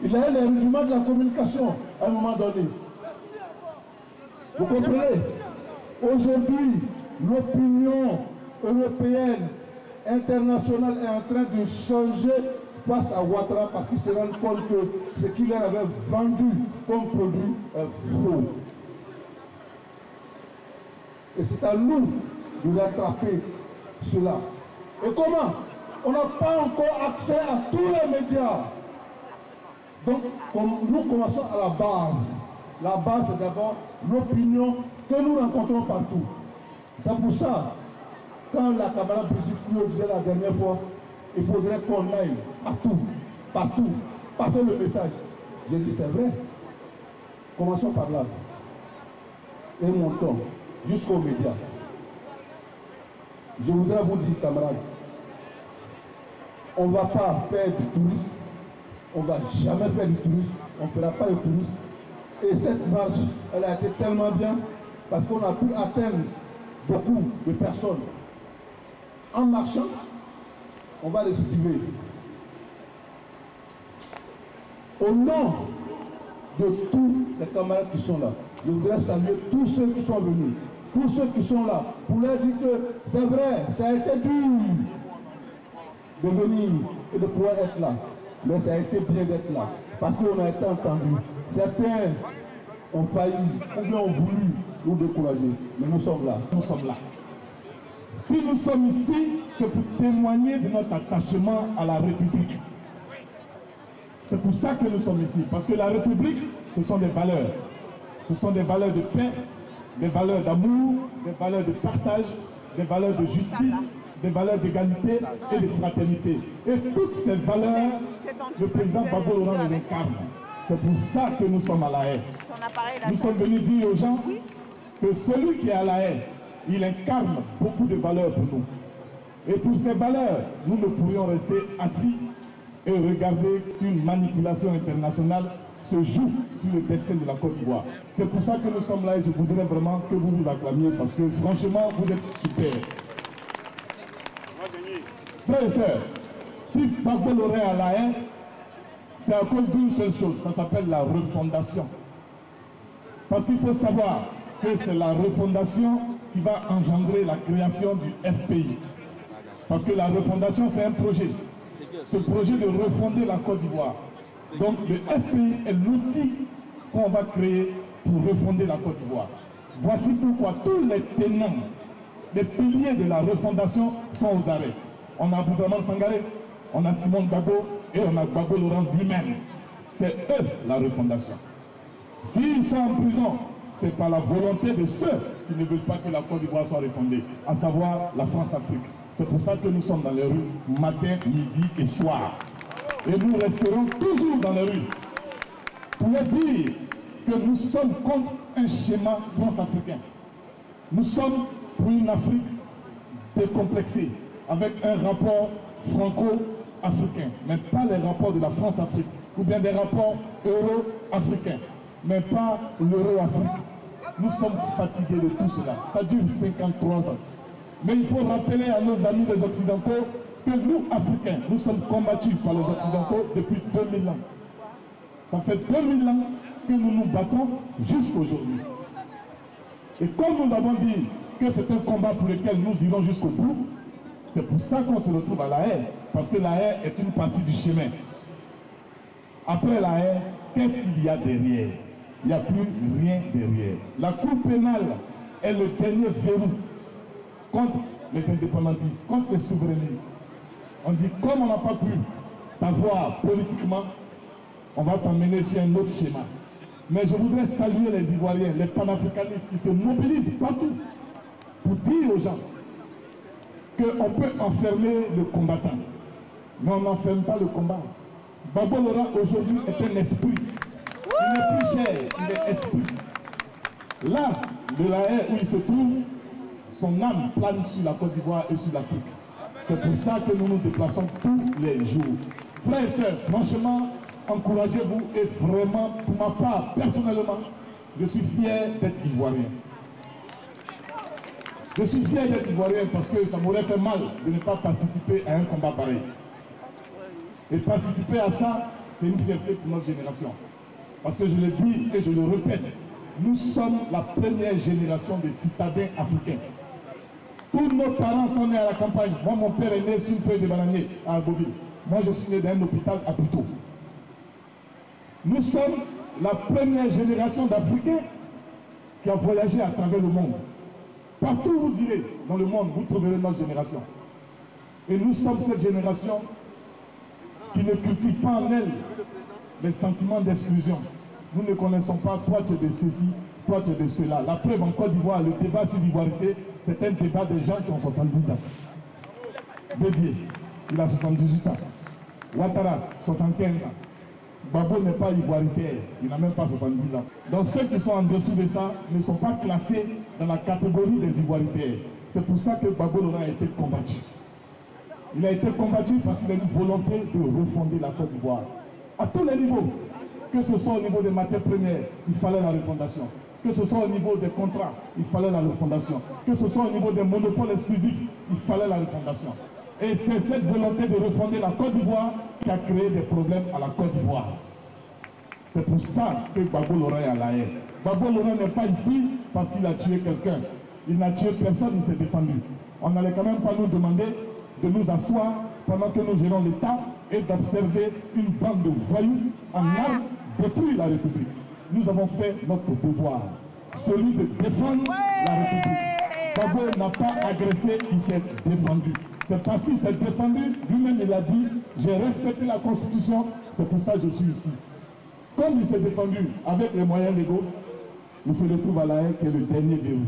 Il a eu les rudiments de la communication à un moment donné. Vous comprenez? Aujourd'hui, l'opinion européenne, internationale est en train de changer face à Ouattara parce qu'il se rend compte que ce qu'il leur avait vendu comme produit est faux. Et c'est à nous de rattraper cela. Et comment? On n'a pas encore accès à tous les médias. Donc, nous commençons à la base. La base, c'est d'abord l'opinion que nous rencontrons partout. C'est pour ça, quand la camarade Brigitte disait la dernière fois, il faudrait qu'on aille partout, passer le message. J'ai dit, c'est vrai. Commençons par là. Et montons jusqu'aux médias. Je voudrais vous dire, camarades, on ne va pas faire du tourisme, on ne va jamais faire du tourisme, on ne fera pas du tourisme. Et cette marche, elle a été tellement bien parce qu'on a pu atteindre beaucoup de personnes. En marchant, on va récidiver. Au nom de tous les camarades qui sont là, je voudrais saluer tous ceux qui sont venus, tous ceux qui sont là, pour leur dire que c'est vrai, ça a été dur de venir et de pouvoir être là. Mais ça a été bien d'être là, parce qu'on a été entendus. Certains ont failli, ou bien ont voulu nous décourager, mais nous sommes là. Nous sommes là. Si nous sommes ici, c'est pour témoigner de notre attachement à la République. C'est pour ça que nous sommes ici, parce que la République, ce sont des valeurs. Ce sont des valeurs de paix, des valeurs d'amour, des valeurs de partage, des valeurs de justice, des valeurs d'égalité et de fraternité. Et toutes ces valeurs, le président Gbagbo Laurent les incarne. C'est pour ça que nous sommes à La Haye. Nous sommes venus dire aux gens que celui qui est à La Haye, il incarne beaucoup de valeurs pour nous. Et pour ces valeurs, nous ne pourrions rester assis et regarder qu'une manipulation internationale se joue sur le destin de la Côte d'Ivoire. C'est pour ça que nous sommes là et je voudrais vraiment que vous vous acclamiez parce que franchement, vous êtes super. Frères et sœurs, si Gbagbo Laurent est à La Haye, c'est à cause d'une seule chose, ça s'appelle la refondation. Parce qu'il faut savoir que c'est la refondation qui va engendrer la création du FPI. Parce que la refondation, c'est un projet. Ce projet de refonder la Côte d'Ivoire. Donc le FPI est l'outil qu'on va créer pour refonder la Côte d'Ivoire. Voici pourquoi tous les tenants, les piliers de la refondation sont aux arrêts. On a Aboudraman Sangaré, on a Simon Gbagbo et on a Gbagbo Laurent lui-même. C'est eux la refondation. S'ils sont en prison, c'est par la volonté de ceux qui ne veulent pas que la Côte d'Ivoire soit refondée, à savoir la France-Afrique. C'est pour ça que nous sommes dans les rues matin, midi et soir. Et nous resterons toujours dans les rues pour leur dire que nous sommes contre un schéma France-africain. Nous sommes pour une Afrique décomplexée, avec un rapport franco-africain, mais pas les rapports de la France-Afrique, ou bien des rapports euro-africains, mais pas l'euro-Afrique. Nous sommes fatigués de tout cela. Ça dure 53 ans. Mais il faut rappeler à nos amis les Occidentaux que nous, Africains, nous sommes combattus par les Occidentaux depuis 2000 ans. Ça fait 2000 ans que nous nous battons jusqu'aujourd'hui. Et comme nous avons dit que c'est un combat pour lequel nous irons jusqu'au bout, c'est pour ça qu'on se retrouve à La Haye, parce que La Haye est une partie du chemin. Après La Haye, qu'est-ce qu'il y a derrière? Il n'y a plus rien derrière. La Cour pénale est le dernier verrou contre les indépendantistes, contre les souverainistes. On dit, comme on n'a pas pu t'avoir politiquement, on va t'emmener sur un autre schéma. Mais je voudrais saluer les Ivoiriens, les panafricanistes qui se mobilisent partout pour dire aux gens qu'on peut enfermer le combattant. Mais on n'enferme pas le combat. Gbagbo Laurent aujourd'hui est un esprit. Il n'est plus cher, il est esprit. Là, de La Haye où il se trouve, son âme plane sur la Côte d'Ivoire et sur l'Afrique. C'est pour ça que nous nous déplaçons tous les jours. Frères et sœurs, franchement, encouragez-vous et vraiment, pour ma part, personnellement, je suis fier d'être Ivoirien. Je suis fier d'être Ivoirien parce que ça m'aurait fait mal de ne pas participer à un combat pareil. Et participer à ça, c'est une fierté pour notre génération. Parce que je le dis et je le répète, nous sommes la première génération de citadins africains. Tous nos parents sont nés à la campagne. Moi, mon père est né sur une feuille de bananier à Algoville. Moi, je suis né dans un hôpital à Puto. Nous sommes la première génération d'Africains qui a voyagé à travers le monde. Partout où vous irez dans le monde, vous trouverez notre génération. Et nous sommes cette génération qui ne cultive pas en elle les sentiments d'exclusion. Nous ne connaissons pas, toi tu es de ceci, toi tu es de cela. La preuve en Côte d'Ivoire, le débat sur l'ivoirité, c'est un débat de gens qui ont 70 ans. Bédier, il a 78 ans. Ouattara, 75 ans. Gbagbo n'est pas ivoiritaire, il n'a même pas 70 ans. Donc ceux qui sont en dessous de ça ne sont pas classés dans la catégorie des ivoiritaires. C'est pour ça que Gbagbo Laurent a été combattu. Il a été combattu parce qu'il a une volonté de refonder la Côte d'Ivoire. À tous les niveaux. Que ce soit au niveau des matières premières, il fallait la refondation. Que ce soit au niveau des contrats, il fallait la refondation. Que ce soit au niveau des monopoles exclusifs, il fallait la refondation. Et c'est cette volonté de refonder la Côte d'Ivoire qui a créé des problèmes à la Côte d'Ivoire. C'est pour ça que Gbagbo Laurent est à La Haye. Gbagbo Laurent n'est pas ici parce qu'il a tué quelqu'un. Il n'a tué personne, il s'est défendu. On n'allait quand même pas nous demander de nous asseoir pendant que nous gérons l'État et d'observer une bande de voyous en armes détruire la République. Nous avons fait notre devoir, celui de défendre la République. Gbagbo n'a pas agressé, il s'est défendu. C'est parce qu'il s'est défendu, lui-même il a dit, j'ai respecté la Constitution, c'est pour ça que je suis ici. Comme il s'est défendu avec les moyens légaux, il se retrouve à La Haye qui est le dernier verrou.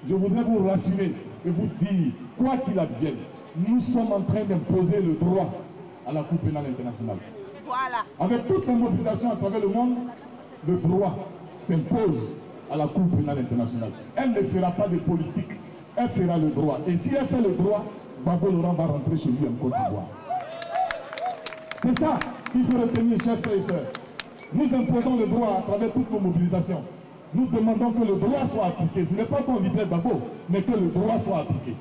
Je voudrais vous rassurer et vous dire, quoi qu'il advienne, nous sommes en train d'imposer le droit à la Cour pénale internationale. Voilà. Avec toutes les mobilisations à travers le monde, le droit s'impose à la Cour pénale internationale. Elle ne fera pas de politique, elle fera le droit. Et si elle fait le droit, Gbagbo Laurent va rentrer chez lui en Côte d'Ivoire. C'est ça qu'il faut retenir, chers frères et sœurs. Nous imposons le droit à travers toutes nos mobilisations. Nous demandons que le droit soit appliqué. Ce n'est pas qu'on libère Gbagbo, mais que le droit soit appliqué.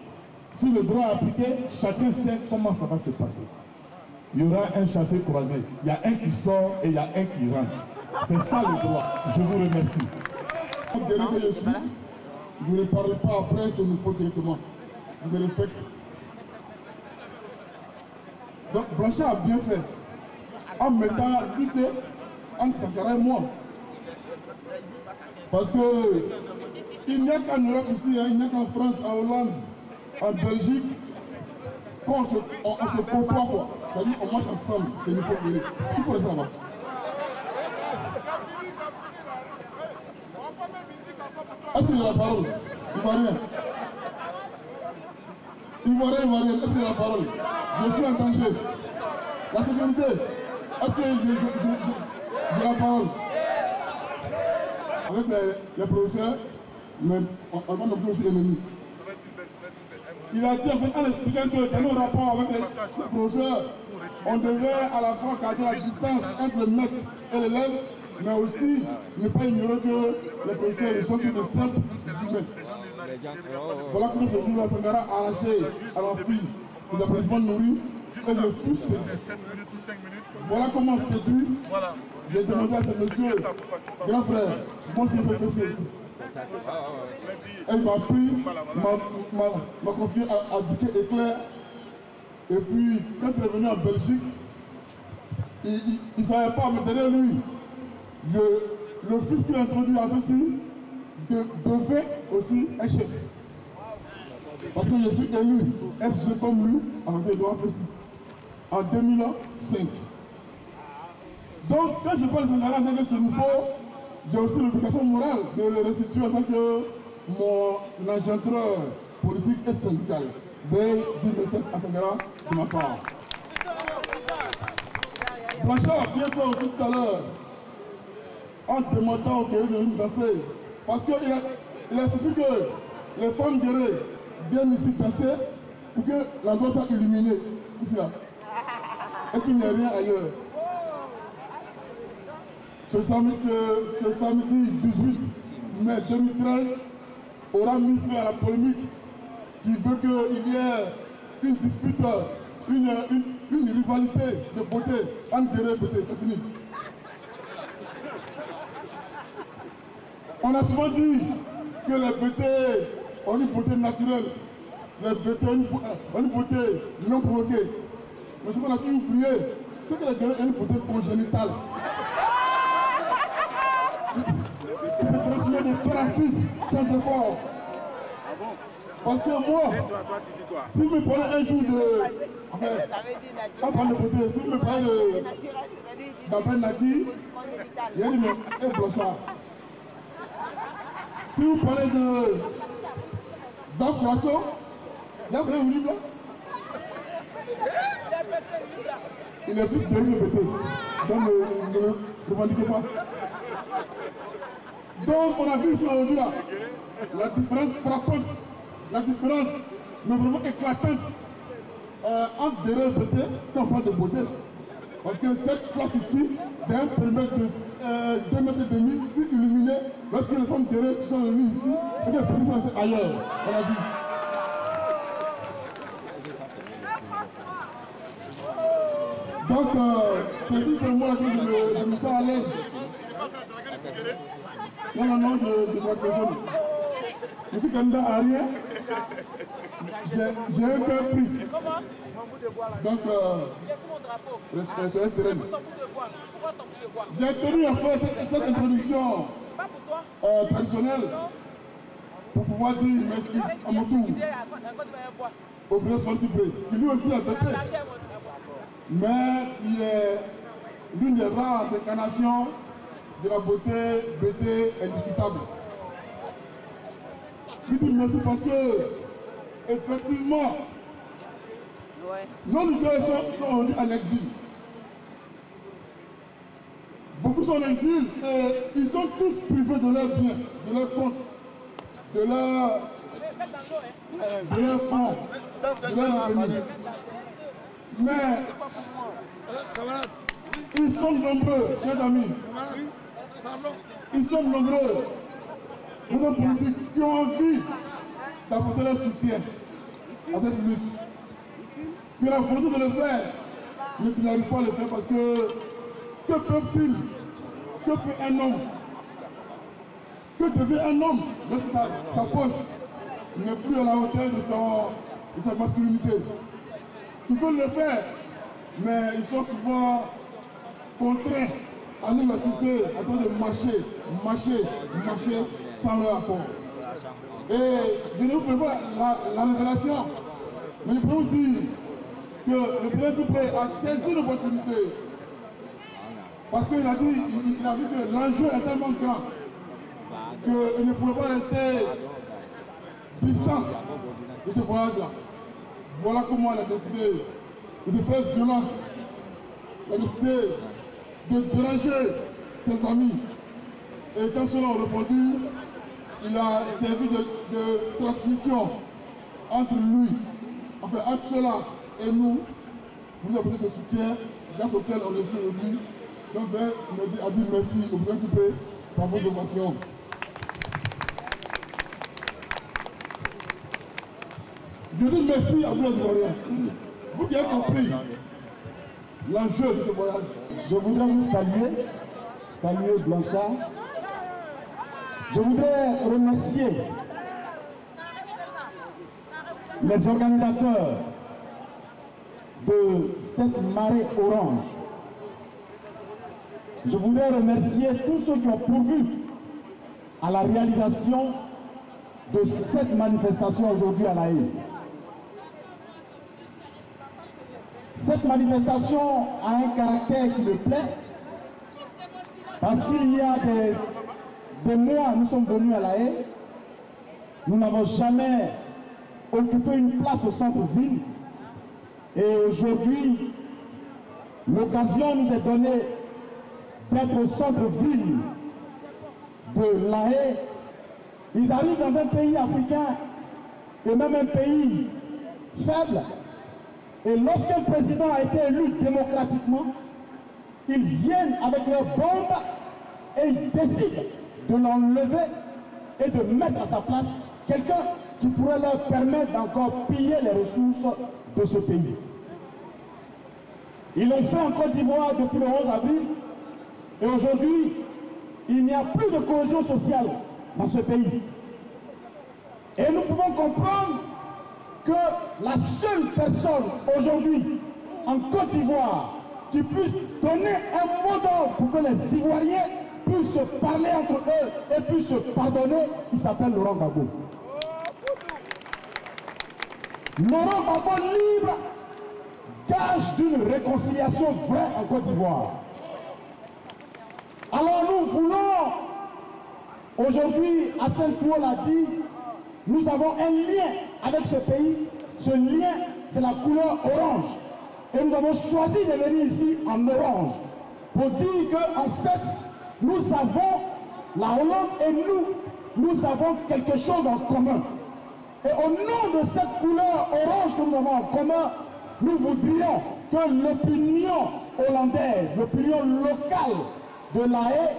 Si le droit est appliqué, chacun sait comment ça va se passer. Il y aura un chassé croisé. Il y a un qui sort et il y a un qui rentre. C'est ça le droit. Je vous remercie. Je ne parle pas après, c'est une faute directement. Je respecte. Donc Blanchard a bien fait. En mettant lutter entre Sankara et moi. Parce que il n'y a qu'en Europe ici, hein, il n'y a qu'en France, en Hollande, en Belgique, qu'on se côtoie quoi. C'est-à-dire qu'on marche ensemble, c'est une faute. Il faut rester là-bas. Est-ce qu'il y a la parole? Ivoirien. Ivoirien, est-ce qu'il y a la parole? Je suis en danger. La sécurité, est-ce que j'ai la parole? Avec les professeurs, mais on va non plus aussi ennemis. Il a dit en fait en expliquant que dans nos rapports avec les professeurs, on devait à la fois garder la distance entre le maître et l'élève, mais aussi ne pas ignorer que les professeurs sont tous de simples humains. Voilà comment ce jour-là, Sankara a arraché à la fille de la présidente nourrie et le fils. Voilà comment c'est dû. J'ai demandé à ce monsieur, grand frère, moi je sais que c'est ici. Elle m'a pris, m'a confié à Bouquet Éclair. Et puis, quand il est venu en Belgique, il ne savait pas, mais derrière lui, le fils qu'il a introduit à Fessi devait aussi un chef. Parce que je suis élu FG comme lui avec Edouard Fessi en 2005. Donc, quand je parle de Sankara en tant que ce nouveau, j'ai aussi l'obligation morale de le restituer en tant que mon engendreur politique et syndical. Veuillez dire merci à Sankara de ma part. Blanchard a bien fait aussi tout à l'heure en demandant au Guerrier de venir danser. Parce qu'il a suffi que les femmes guerriers viennent ici danser pour que la voie soit illuminée. Ici là. Et qu'il n'y ait rien ailleurs. ce samedi 18 mai 2013 aura mis fin à la polémique qui veut qu'il y ait une dispute, une rivalité de beauté entre Déré et Bété. C'est fini. On a souvent dit que les Bété ont une beauté naturelle, les Bété ont une beauté non provoquée. Mais ce qu'on a toujours oublié, c'est que les Déré ont une beauté congénitale. C'est transmis de père à fils, sans effort. Parce que moi, si vous me parlez un jour de... Enfin, pas prendre de beauté, si vous me parlez d'Abel Naki, il y a dit, mais un Blanchard. Si vous parlez de Zach Croissant, il y a un livre là. Il est plus de lui que Bété. Donc ne revendiquez pas. Donc on a vu ici aujourd'hui là, la différence frappante, la différence mais vraiment éclatante entre Déré et Bété quand on parle de beauté. Parce que cette place ici, d'un périmètre de 2,5 mètres, si illuminée, lorsque les femmes Déré sont venues ici, et que les petits sont restés ailleurs, on a vu. Donc, c'est juste un mot là que je me sens à l'aise. Non, je crois que je suis candidat à rien. J'ai un peu pris. Donc, c'est sereine. J'ai tenu à faire cette introduction traditionnelle pour pouvoir dire merci à mon tour au président Fantibré, qui lui aussi a Bété. Mais il est l'une des rares incarnations de la beauté Bété indiscutable. Je dis merci parce que, effectivement, nos leaders sont aujourd'hui en exil. Beaucoup sont en exil et ils sont tous privés de leurs biens, de leurs comptes, de leurs fonds, de leurs revenus. Mais ils sont nombreux, mes amis. Ils sont nombreux, les hommes politiques qui ont envie d'apporter leur soutien à cette lutte. Qui ont la volonté de le faire, mais qui n'arrivent pas à le faire parce que peuvent-ils, que peut un homme, que devient un homme lorsque sa poche n'est plus à la hauteur de sa masculinité. Ils veulent le faire, mais ils sont souvent contraints à nous assister en train de marcher sans leur apport. Et je ne vous fais pas la révélation, mais je peux vous dire que le président Fantibré a saisi l'opportunité parce qu'il a dit que l'enjeu est tellement grand qu'il ne pouvait pas rester distant de ce voyage-là. Voilà comment elle a décidé de faire violence. Elle a décidé de déranger ses amis. Et quand cela a répondu, il a servi de transmission entre lui, enfin entre cela et nous, pour nous apporter ce soutien, grâce auquel on est ici aujourd'hui. Donc, je dis merci au président Fantibré pour vos donations. Je dis merci à vous les Ivoiriens. Vous qui avez compris l'enjeu de ce voyage. Je voudrais vous saluer Blanchard. Je voudrais remercier les organisateurs de cette marée orange. Je voudrais remercier tous ceux qui ont pourvu à la réalisation de cette manifestation aujourd'hui à La Haye. Cette manifestation a un caractère qui me plaît parce qu'il y a des mois, nous sommes venus à La Haye, nous n'avons jamais occupé une place au centre-ville et aujourd'hui, l'occasion nous est donnée d'être au centre-ville de La Haye. Ils arrivent dans un pays africain et même un pays faible. Et lorsqu'un président a été élu démocratiquement, ils viennent avec leurs bombes et ils décident de l'enlever et de mettre à sa place quelqu'un qui pourrait leur permettre d'encore piller les ressources de ce pays. Ils l'ont fait en Côte d'Ivoire depuis le 11 avril et aujourd'hui, il n'y a plus de cohésion sociale dans ce pays. Et nous pouvons comprendre que la seule personne aujourd'hui en Côte d'Ivoire qui puisse donner un mot d'ordre pour que les Ivoiriens puissent se parler entre eux et puissent se pardonner, il s'appelle Laurent Gbagbo. Laurent Gbagbo libre, gage d'une réconciliation vraie en Côte d'Ivoire. Alors nous voulons, aujourd'hui, Hassan Touo l'a dit, nous avons un lien avec ce pays. Ce lien, c'est la couleur orange. Et nous avons choisi de venir ici en orange pour dire qu'en fait, nous avons, la Hollande et nous avons quelque chose en commun. Et au nom de cette couleur orange que nous avons en commun, nous voudrions que l'opinion hollandaise, l'opinion locale de La Haye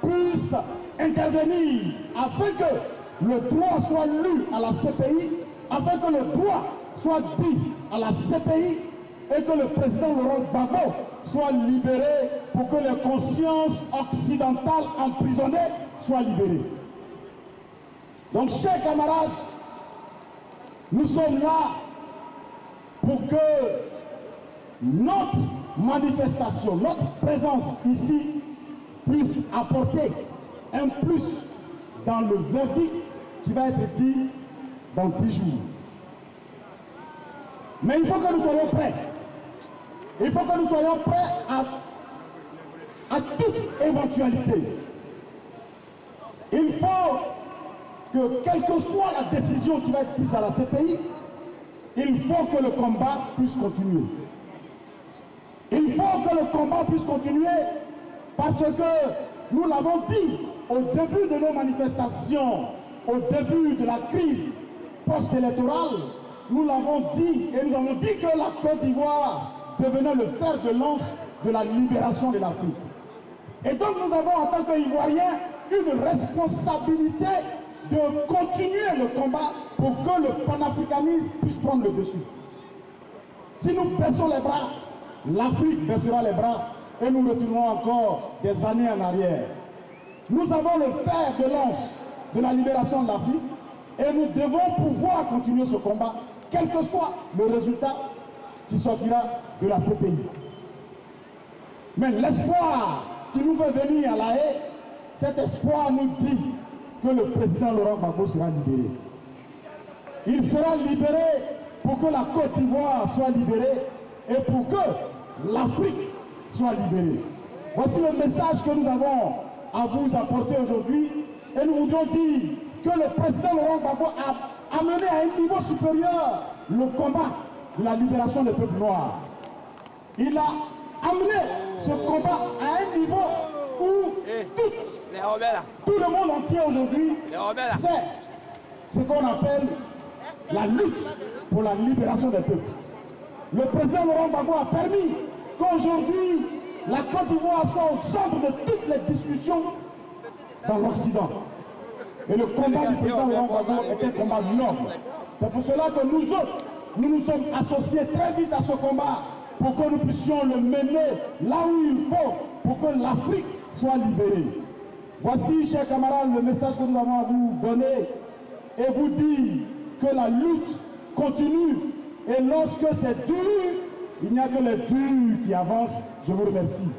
puisse intervenir afin que le droit soit lu à la CPI, afin que le droit soit dit à la CPI et que le président Laurent Gbagbo soit libéré pour que les consciences occidentales emprisonnées soient libérées. Donc, chers camarades, nous sommes là pour que notre manifestation, notre présence ici puisse apporter un plus dans le verdict qui va être dit dans 10 jours. Mais il faut que nous soyons prêts. Il faut que nous soyons prêts à toute éventualité. Il faut que, quelle que soit la décision qui va être prise à la CPI, il faut que le combat puisse continuer. Il faut que le combat puisse continuer parce que nous l'avons dit au début de nos manifestations, au début de la crise post-électorale, nous l'avons dit et nous avons dit que la Côte d'Ivoire devenait le fer de lance de la libération de l'Afrique. Et donc nous avons en tant qu'Ivoiriens une responsabilité de continuer le combat pour que le panafricanisme puisse prendre le dessus. Si nous baissons les bras, l'Afrique baissera les bras et nous retournerons encore des années en arrière. Nous avons le fer de lance de la libération de l'Afrique et nous devons pouvoir continuer ce combat, quel que soit le résultat qui sortira de la CPI. Mais l'espoir qui nous fait venir à La Haye, cet espoir nous dit que le président Laurent Gbagbo sera libéré. Il sera libéré pour que la Côte d'Ivoire soit libérée et pour que l'Afrique soit libérée. Voici le message que nous avons à vous apporter aujourd'hui et nous voudrons dire que le président Laurent Gbagbo a amené à un niveau supérieur le combat de la libération des peuples noirs. Il a amené ce combat à un niveau où tout le monde entier aujourd'hui sait ce qu'on appelle la lutte pour la libération des peuples. Le président Laurent Gbagbo a permis qu'aujourd'hui la Côte d'Ivoire soit au centre de toutes les discussions dans l'Occident. Et le combat du président Laurent Gbagbo est un combat noble. C'est pour cela que nous autres, nous nous sommes associés très vite à ce combat pour que nous puissions le mener là où il faut pour que l'Afrique soit libérée. Voici, chers camarades, le message que nous avons à vous donner et vous dire que la lutte continue et lorsque c'est dur, il n'y a que les durs qui avancent. Je vous remercie.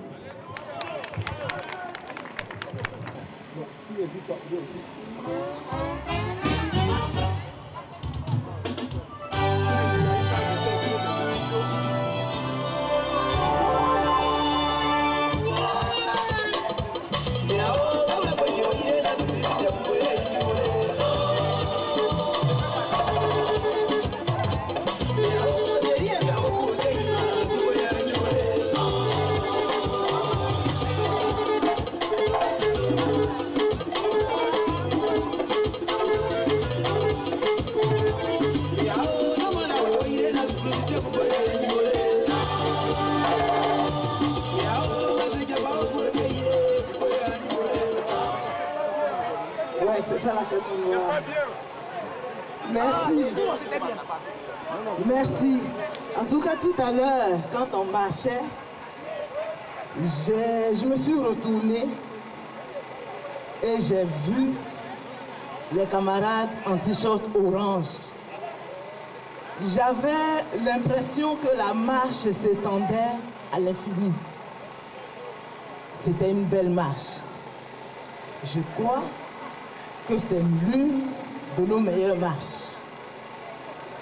Côte d'Ivoire. Merci. Merci. En tout cas, tout à l'heure, quand on marchait, je me suis retournée et j'ai vu les camarades en t-shirt orange. J'avais l'impression que la marche s'étendait à l'infini. C'était une belle marche. Je crois que c'est l'une de nos meilleures marches.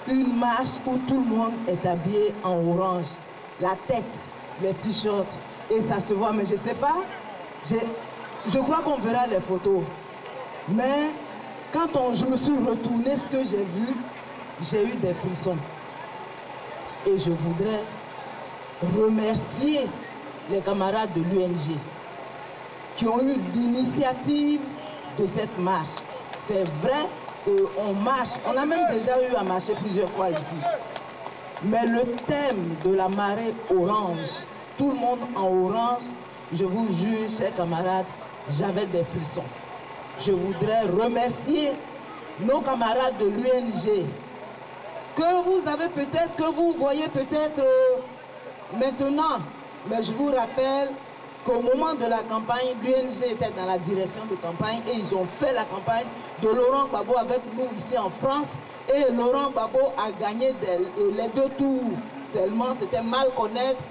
Une marche où tout le monde est habillé en orange. La tête, les t-shirts, et ça se voit, mais je ne sais pas. Je crois qu'on verra les photos. Mais quand je me suis retournée, ce que j'ai vu, j'ai eu des frissons. Et je voudrais remercier les camarades de l'UNG qui ont eu l'initiative de cette marche. C'est vrai qu'on marche, on a même déjà eu à marcher plusieurs fois ici. Mais le thème de la marée orange, tout le monde en orange, je vous jure, chers camarades, j'avais des frissons. Je voudrais remercier nos camarades de l'UNG, que vous avez peut-être, que vous voyez peut-être maintenant, mais je vous rappelle qu'au moment de la campagne, l'UNG était dans la direction de campagne et ils ont fait la campagne de Laurent Gbagbo avec nous ici en France. Et Laurent Gbagbo a gagné les 2 tours. Seulement, c'était mal connaître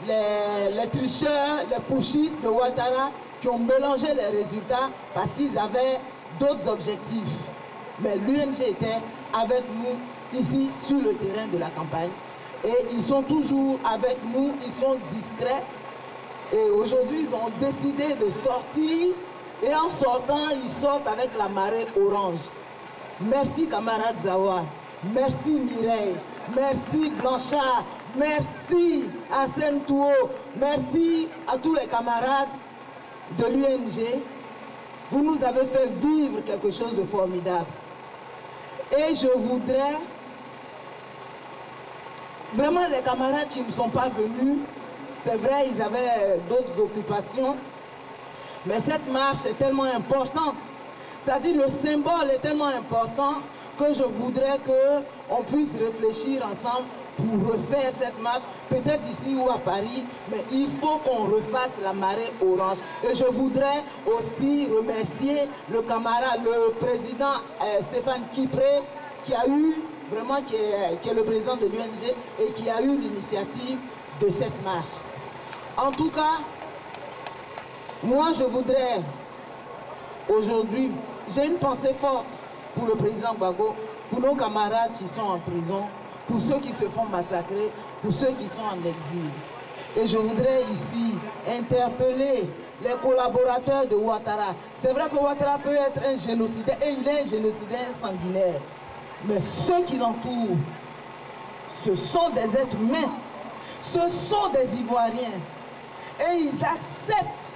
les tricheurs, les pushistes de Ouattara qui ont mélangé les résultats parce qu'ils avaient d'autres objectifs. Mais l'UNG était avec nous ici sur le terrain de la campagne. Et ils sont toujours avec nous, ils sont discrets. Et aujourd'hui, ils ont décidé de sortir. Et en sortant, ils sortent avec la marée orange. Merci camarade Zawa. Merci Mireille. Merci Blanchard. Merci Arsène Touo. Merci à tous les camarades de l'UNG. Vous nous avez fait vivre quelque chose de formidable. Et je voudrais, vraiment les camarades qui ne sont pas venus, c'est vrai, ils avaient d'autres occupations, mais cette marche est tellement importante. C'est-à-dire le symbole est tellement important que je voudrais qu'on puisse réfléchir ensemble pour refaire cette marche, peut-être ici ou à Paris, mais il faut qu'on refasse la marée orange. Et je voudrais aussi remercier le camarade, le président Stéphane Kipré, qui a eu, vraiment, qui est le président de l'UNG et qui a eu l'initiative de cette marche. En tout cas, moi je voudrais aujourd'hui, j'ai une pensée forte pour le président Gbagbo, pour nos camarades qui sont en prison, pour ceux qui se font massacrer, pour ceux qui sont en exil. Et je voudrais ici interpeller les collaborateurs de Ouattara. C'est vrai que Ouattara peut être un génocidaire, et il est un génocidaire sanguinaire. Mais ceux qui l'entourent, ce sont des êtres humains, ce sont des Ivoiriens. Et ils acceptent,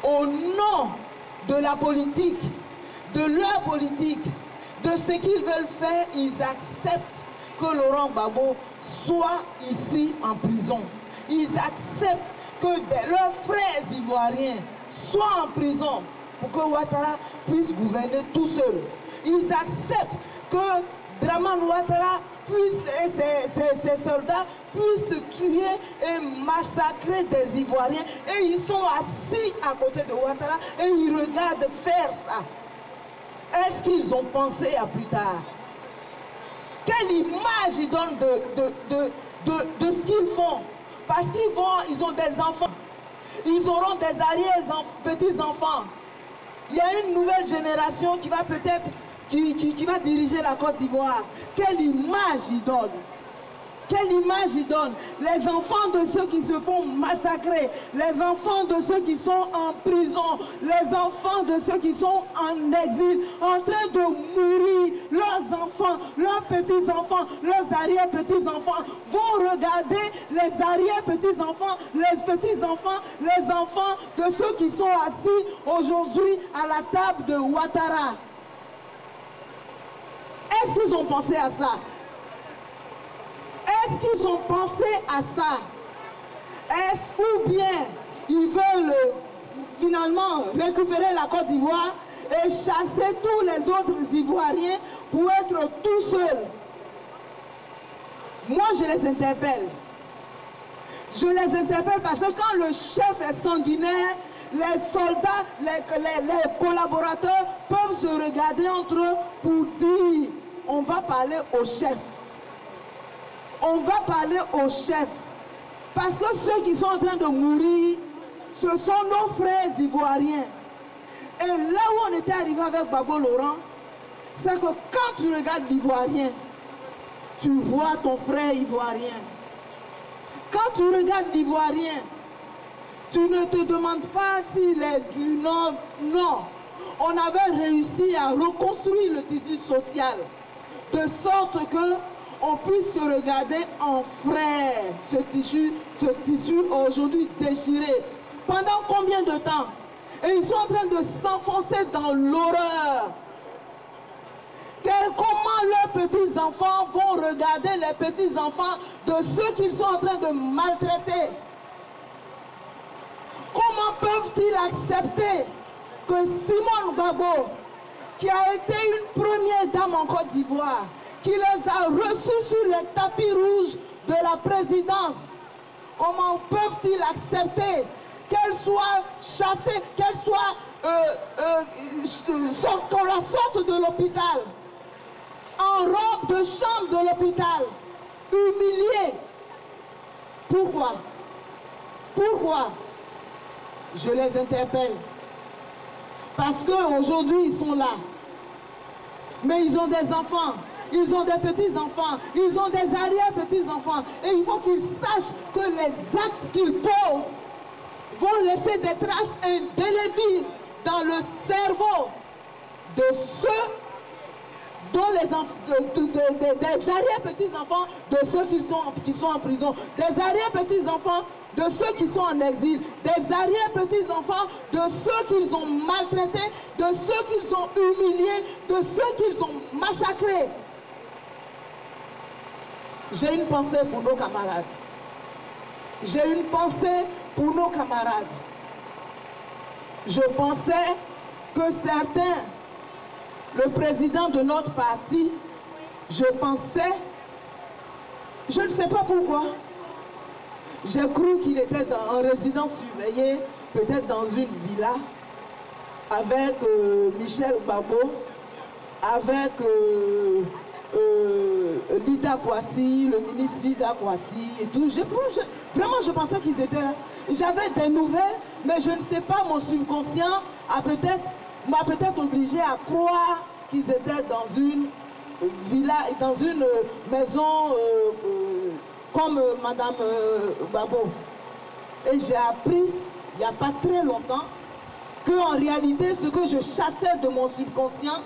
au nom de la politique, de leur politique, de ce qu'ils veulent faire, ils acceptent que Laurent Gbagbo soit ici en prison. Ils acceptent que leurs frères ivoiriens soient en prison pour que Ouattara puisse gouverner tout seul. Ils acceptent que Draman Ouattara et ses soldats puissent tuer et massacrer des Ivoiriens. Et ils sont assis à côté de Ouattara et ils regardent faire ça. Est-ce qu'ils ont pensé à plus tard? Quelle image ils donnent de ce qu'ils font? Parce qu'ils ont des enfants. Ils auront des arrière-petits-enfants. Il y a une nouvelle génération qui va peut-être qui va diriger la Côte d'Ivoire. Quelle image il donne? Quelle image il donne? Les enfants de ceux qui se font massacrer, les enfants de ceux qui sont en prison, les enfants de ceux qui sont en exil, en train de mourir, leurs enfants, leurs petits-enfants, leurs arrière-petits-enfants vont regarder les arrière-petits-enfants, les petits-enfants, les enfants de ceux qui sont assis aujourd'hui à la table de Ouattara. Est-ce qu'ils ont pensé à ça? Est-ce qu'ils ont pensé à ça? Ou bien ils veulent finalement récupérer la Côte d'Ivoire et chasser tous les autres Ivoiriens pour être tout seuls. Moi, je les interpelle. Je les interpelle parce que quand le chef est sanguinaire, les soldats, les collaborateurs peuvent se regarder entre eux pour dire on va parler au chef. On va parler au chef. Parce que ceux qui sont en train de mourir, ce sont nos frères ivoiriens. Et là où on était arrivé avec Gbagbo Laurent, c'est que quand tu regardes l'ivoirien, tu vois ton frère ivoirien. Quand tu regardes l'ivoirien, tu ne te demandes pas s'il est du Nord. Non. On avait réussi à reconstruire le tissu social de sorte que on puisse se regarder en frères. Ce tissu aujourd'hui déchiré. Pendant combien de temps? Et ils sont en train de s'enfoncer dans l'horreur. Comment leurs petits-enfants vont regarder les petits-enfants de ceux qu'ils sont en train de maltraiter? Comment peuvent-ils accepter que Simone Gbagbo, qui a été une première dame en Côte d'Ivoire, qui les a reçus sur les tapis rouges de la présidence, comment peuvent-ils accepter qu'elle soit chassée, qu'elle soit qu'on la sorte de l'hôpital, en robe de chambre de l'hôpital, humiliée? Pourquoi? Pourquoi? Je les interpelle. Parce qu'aujourd'hui, ils sont là. Mais ils ont des enfants, ils ont des petits-enfants, ils ont des arrière-petits-enfants. Et il faut qu'ils sachent que les actes qu'ils posent vont laisser des traces indélébiles dans le cerveau de ceux dont des arrière-petits-enfants de ceux qui sont en prison, des arrière-petits-enfants de ceux qui sont en exil, des arrière-petits-enfants de ceux qu'ils ont maltraités, de ceux qu'ils ont humiliés, de ceux qu'ils ont massacrés. J'ai une pensée pour nos camarades. J'ai une pensée pour nos camarades. Je pensais que certains, le président de notre parti, je pensais, je ne sais pas pourquoi, j'ai cru qu'il était en résidence surveillée, peut-être dans une villa, avec Michel Gbagbo, avec Lida Kwasi, le ministre Lida Kwasi et tout. Vraiment, je pensais qu'ils étaient là. J'avais des nouvelles, mais je ne sais pas, mon subconscient m'a peut-être obligé à croire qu'ils étaient dans une villa, dans une maison comme Madame Gbagbo. Et j'ai appris, il n'y a pas très longtemps, qu'en réalité, ce que je chassais de mon subconscient,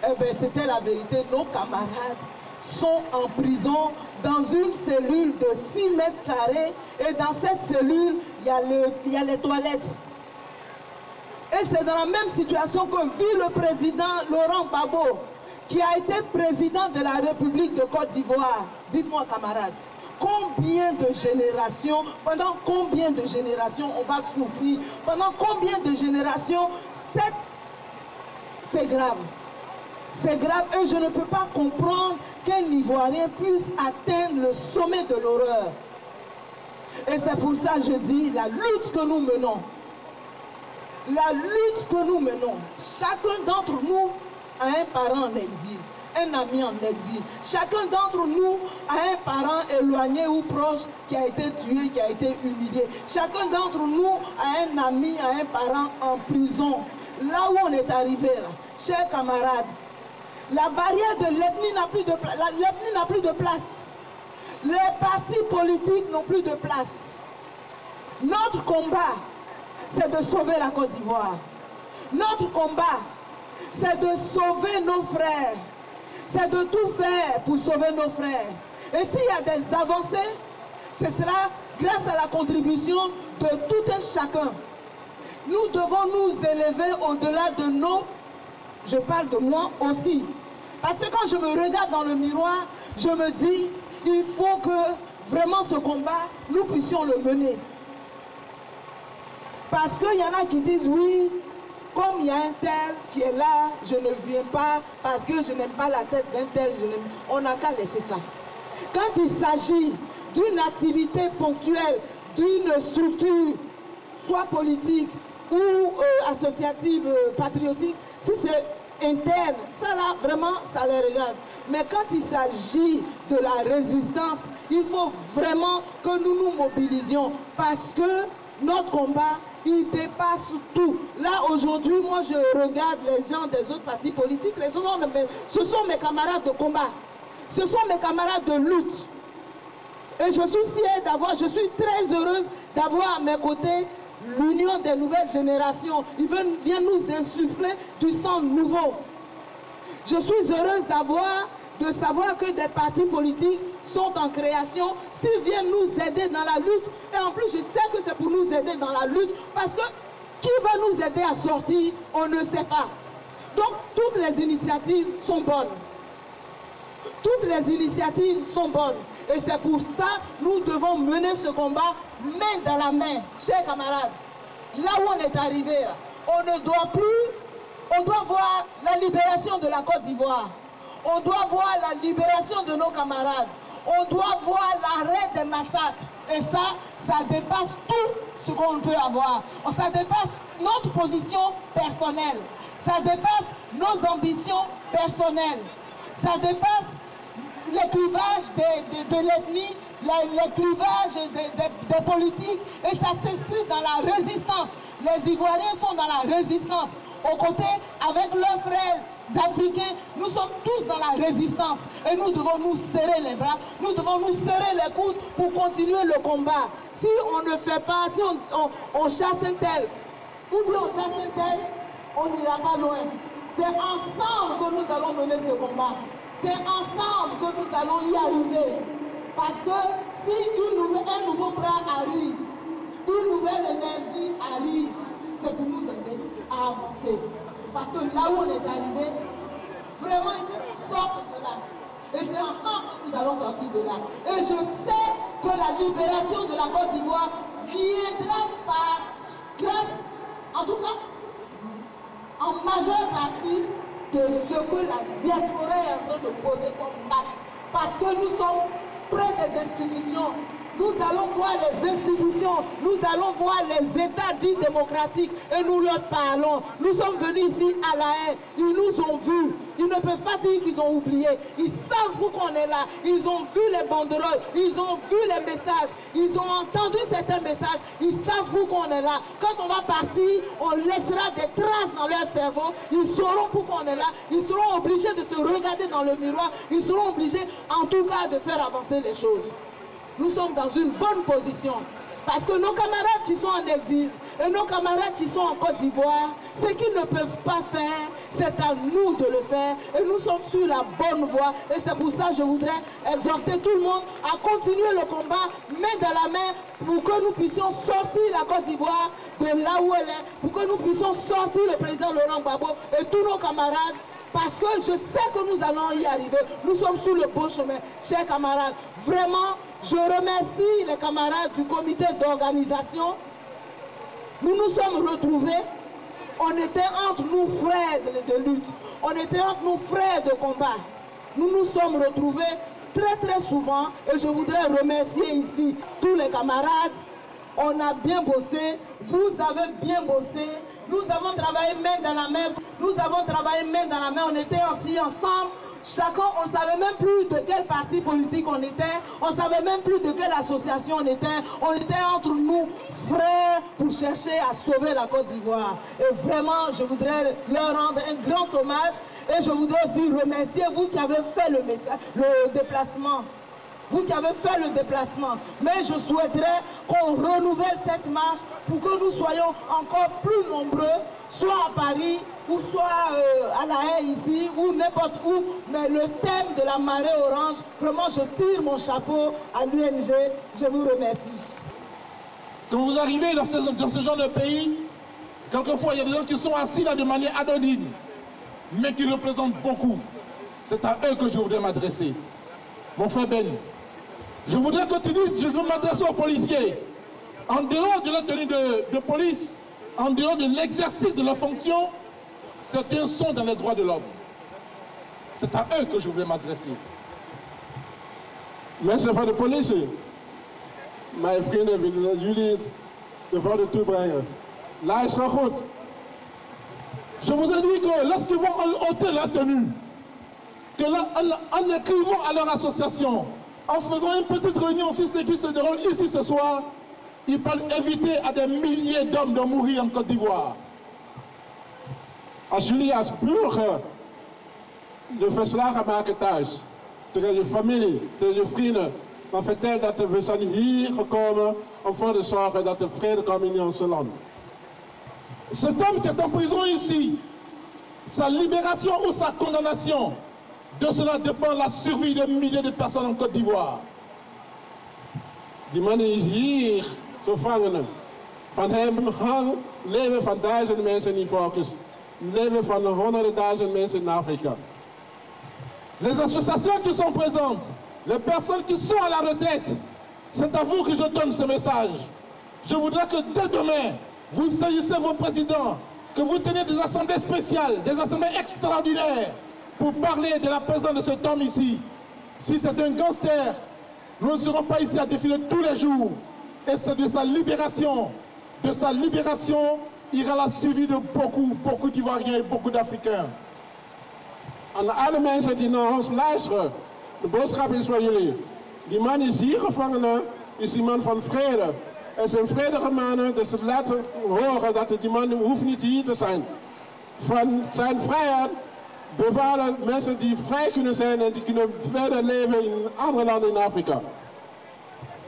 eh bien, c'était la vérité. Nos camarades sont en prison dans une cellule de 6 mètres carrés. Et dans cette cellule, il y a les toilettes. Et c'est dans la même situation que vit le président Laurent Gbagbo, qui a été président de la République de Côte d'Ivoire. Dites-moi, camarades, combien de générations, pendant combien de générations on va souffrir? Pendant combien de générations? C'est grave. C'est grave et je ne peux pas comprendre qu'un Ivoirien puisse atteindre le sommet de l'horreur. Et c'est pour ça que je dis, la lutte que nous menons, chacun d'entre nous a un parent en exil, un ami en exil. Chacun d'entre nous a un parent éloigné ou proche qui a été tué, qui a été humilié. Chacun d'entre nous a un ami, a un parent en prison. Là où on est arrivé, là, chers camarades, la barrière de l'ethnie n'a plus de place. L'ethnie n'a plus de place. Les partis politiques n'ont plus de place. Notre combat, c'est de sauver la Côte d'Ivoire. Notre combat, c'est de sauver nos frères. C'est de tout faire pour sauver nos frères. Et s'il y a des avancées, ce sera grâce à la contribution de tout un chacun. Nous devons nous élever au-delà de nos... Je parle de moi aussi. Parce que quand je me regarde dans le miroir, je me dis, il faut que vraiment ce combat, nous puissions le mener. Parce qu'il y en a qui disent, oui, comme il y a un tel qui est là, je ne viens pas parce que je n'aime pas la tête d'un tel, on n'a qu'à laisser ça. Quand il s'agit d'une activité ponctuelle, d'une structure, soit politique ou associative, patriotique, si c'est interne, ça là, vraiment, ça les regarde. Mais quand il s'agit de la résistance, il faut vraiment que nous nous mobilisions parce que notre combat, il dépasse tout. Là, aujourd'hui, moi, je regarde les gens des autres partis politiques. Ce sont mes camarades de combat. Ce sont mes camarades de lutte. Et je suis fière d'avoir, je suis très heureuse d'avoir à mes côtés l'Union des nouvelles générations. Ils viennent nous insuffler du sang nouveau. Je suis heureuse de savoir que des partis politiques sont en création, s'ils viennent nous aider dans la lutte. Et en plus, je sais que c'est pour nous aider dans la lutte, parce que qui va nous aider à sortir, on ne sait pas. Donc, toutes les initiatives sont bonnes. Toutes les initiatives sont bonnes. Et c'est pour ça que nous devons mener ce combat main dans la main. Chers camarades, là où on est arrivé, on ne doit plus, on doit voir la libération de la Côte d'Ivoire. On doit voir la libération de nos camarades. On doit voir l'arrêt des massacres. Et ça dépasse tout ce qu'on peut avoir. Ça dépasse notre position personnelle. Ça dépasse nos ambitions personnelles. Ça dépasse les clivages de l'ethnie, les clivages des politiques. Et ça s'inscrit dans la résistance. Les Ivoiriens sont dans la résistance. Aux côtés, avec leurs frères africains, nous sommes tous dans la résistance. Et nous devons nous serrer les bras, nous devons nous serrer les coudes pour continuer le combat. Si on ne fait pas, si on chasse un tel, ou bien on chasse un tel, on n'ira pas loin. C'est ensemble que nous allons mener ce combat. C'est ensemble que nous allons y arriver. Parce que si un nouveau bras arrive, une nouvelle énergie arrive, c'est pour nous aider à avancer. Parce que là où on est arrivé, vraiment, il faut qu'on sorte de là. Et c'est ensemble que nous allons sortir de là. Et je sais que la libération de la Côte d'Ivoire viendra grâce, en tout cas, en majeure partie, de ce que la diaspora est en train de poser comme acte. Parce que nous sommes près des institutions. Nous allons voir les institutions, nous allons voir les États dits démocratiques et nous leur parlons. Nous sommes venus ici à La Haye, ils nous ont vus. Ils ne peuvent pas dire qu'ils ont oublié. Ils savent qu'on est là. Ils ont vu les banderoles, ils ont vu les messages, ils ont entendu certains messages. Ils savent qu'on est là. Quand on va partir, on laissera des traces dans leur cerveau. Ils sauront pourquoi on est là. Ils seront obligés de se regarder dans le miroir. Ils seront obligés, en tout cas, de faire avancer les choses. Nous sommes dans une bonne position. Parce que nos camarades qui sont en exil et nos camarades qui sont en Côte d'Ivoire, ce qu'ils ne peuvent pas faire, c'est à nous de le faire. Et nous sommes sur la bonne voie. Et c'est pour ça que je voudrais exhorter tout le monde à continuer le combat, main dans la main, pour que nous puissions sortir la Côte d'Ivoire de là où elle est, pour que nous puissions sortir le président Laurent Gbagbo et tous nos camarades. Parce que je sais que nous allons y arriver. Nous sommes sur le bon chemin. Chers camarades, vraiment, je remercie les camarades du comité d'organisation. Nous nous sommes retrouvés. On était entre nous frères de lutte. On était entre nous frères de combat. Nous nous sommes retrouvés très souvent. Et je voudrais remercier ici tous les camarades. On a bien bossé. Vous avez bien bossé. Nous avons travaillé main dans la main. Nous avons travaillé main dans la main. On était aussi ensemble. Chacun, on ne savait même plus de quel parti politique on était. On ne savait même plus de quelle association on était. On était entre nous, frères, pour chercher à sauver la Côte d'Ivoire. Et vraiment, je voudrais leur rendre un grand hommage. Et je voudrais aussi remercier vous qui avez fait le déplacement. Vous qui avez fait le déplacement. Mais je souhaiterais qu'on renouvelle cette marche pour que nous soyons encore plus nombreux, soit à Paris, ou soit à La Haye ici, ou n'importe où. Mais le thème de la marée orange, vraiment je tire mon chapeau à l'UNG. Je vous remercie. Quand vous arrivez dans ce genre de pays, quelquefois il y a des gens qui sont assis là de manière anonyme, mais qui représentent beaucoup. C'est à eux que je voudrais m'adresser. Mon frère Ben, je voudrais que tu dises, je veux m'adresser aux policiers. En dehors de la tenue de police, en dehors de l'exercice de leurs fonctions, certains sont dans les droits de l'homme. C'est à eux que je voulais m'adresser. Mensen van de politie, mijn vrienden willen jullie ervoor naartoe brengen. Luister goed. Je voudrais dire que lorsqu'ils vont ôter la tenue, que là, en écrivant à leur association, en faisant une petite réunion sur ce qui se déroule ici ce soir, ils peuvent éviter à des milliers d'hommes de mourir en Côte d'Ivoire. Als jullie als burger de verslagen maken thuis, tegen je familie, tegen je vrienden, dan vertel dat we zijn hier gekomen om voor te zorgen dat er vrede komt in ons land. Cet homme qui est en prison ici, sa libération ou sa condamnation, de cela dépend la survie de milliers de personnes en Côte d'Ivoire. Die man is hier gevangen. Van hem leven van duizenden mensen in Focus. Leven van honderden duizenden mensen in Afrika. Les associations qui sont présentes, les personnes qui sont à la retraite, c'est à vous que je donne ce message. Je voudrais que dès demain, vous saisissez vos présidents, que vous tenez des assemblées spéciales, des assemblées extraordinaires pour parler de la présence de cet homme ici. Si c'est un gangster, nous ne serons pas ici à défiler tous les jours. Et c'est de sa libération ira la suivi de beaucoup d'Ivoiriens et beaucoup d'Africains. Aan alle mensen die naar ons luisteren, de boodschap is voor jullie. Die man is hier gevangen, is die man van vrede. Er zijn vredige mannen, dus laten horen dat die man hoeft niet hier te zijn. Van zijn vrijheid bepalen mensen die vrij kunnen zijn en die kunnen verder leven in andere landen in Afrika.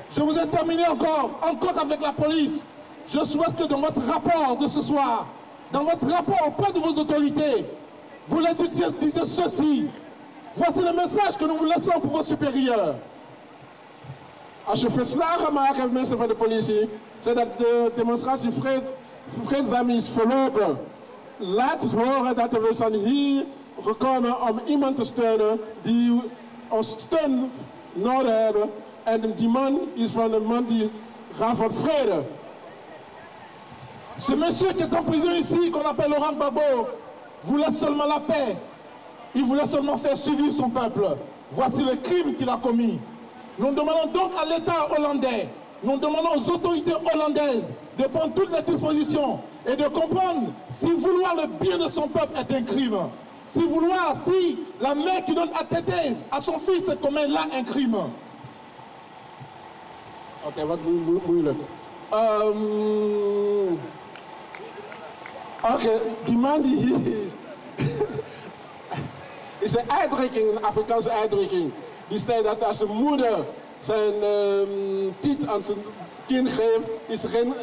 Je vous ai terminé encore avec la police. Je souhaite que dans votre rapport de ce soir, dans votre rapport auprès de vos autorités, vous leur disiez ceci. Voici le message que nous vous laissons pour vos supérieurs. Als je verslagen maakt met mensen van de politie, zodat de demonstratie vreedzaam is verlopen, laat horen dat we zijn hier gekomen om iemand te steunen die ons steun nodig hebben. En die man is van een man die gaat voor vrede. Ce monsieur qui est en prison ici, qu'on appelle Laurent Gbagbo, voulait seulement la paix. Il voulait seulement faire suivre son peuple. Voici le crime qu'il a commis. Nous demandons donc à l'État hollandais, nous demandons aux autorités hollandaises de prendre toutes les dispositions et de comprendre si vouloir le bien de son peuple est un crime. Si la mère qui donne à téter à son fils commet là un crime. Oké, wat moeilijk. Oké, die man die hier is een uitdrukking, een Afrikaanse uitdrukking. Die stelt dat als de moeder zijn tiet aan zijn kind geeft, is er geen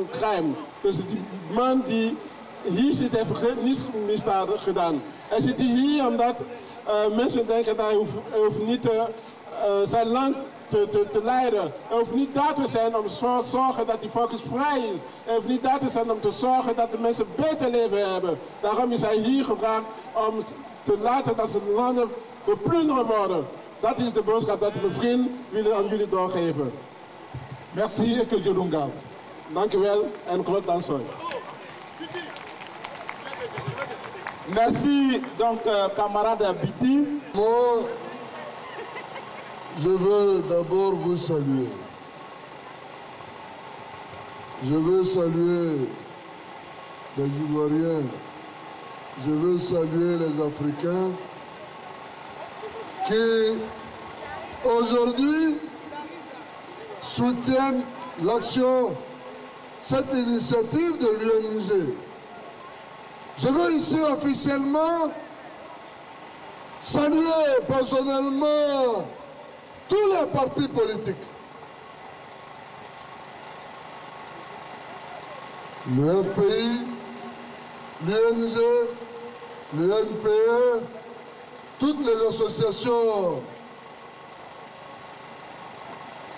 crime. Dus die man die hier zit, heeft niets misdaad gedaan. Hij zit hier omdat mensen denken dat hij hoeft niet zijn land te leiden. Hij hoeft niet daar te zijn om te zorgen dat die volk vrij is. Hij hoeft niet daar te zijn om te zorgen dat de mensen beter leven hebben. Daarom is hij hier gebracht om te laten dat zijn landen geplunderd worden. Dat is de boodschap dat we vriend willen aan jullie doorgeven. Merci et que Dieu nous garde. Dank u wel en groot dankzij. Merci donc camarade Biti. Moi, je veux d'abord vous saluer. Je veux saluer les Ivoiriens. Je veux saluer les Africains qui aujourd'hui soutiennent l'action, cette initiative de l'UNG. Je veux ici officiellement saluer personnellement tous les partis politiques. Le FPI, l'UNG, l'UNPE, toutes les associations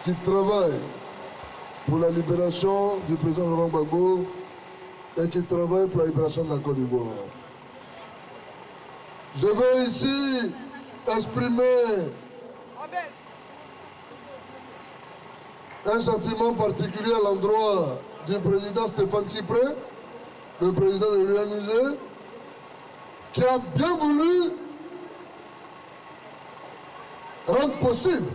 qui travaillent pour la libération du président Laurent Gbagbo et qui travaillent pour la libération de la Côte d'Ivoire. Je veux ici exprimer un sentiment particulier à l'endroit du président Stéphane Kipré, le président de l'UNUG, qui a bien voulu rendre possible,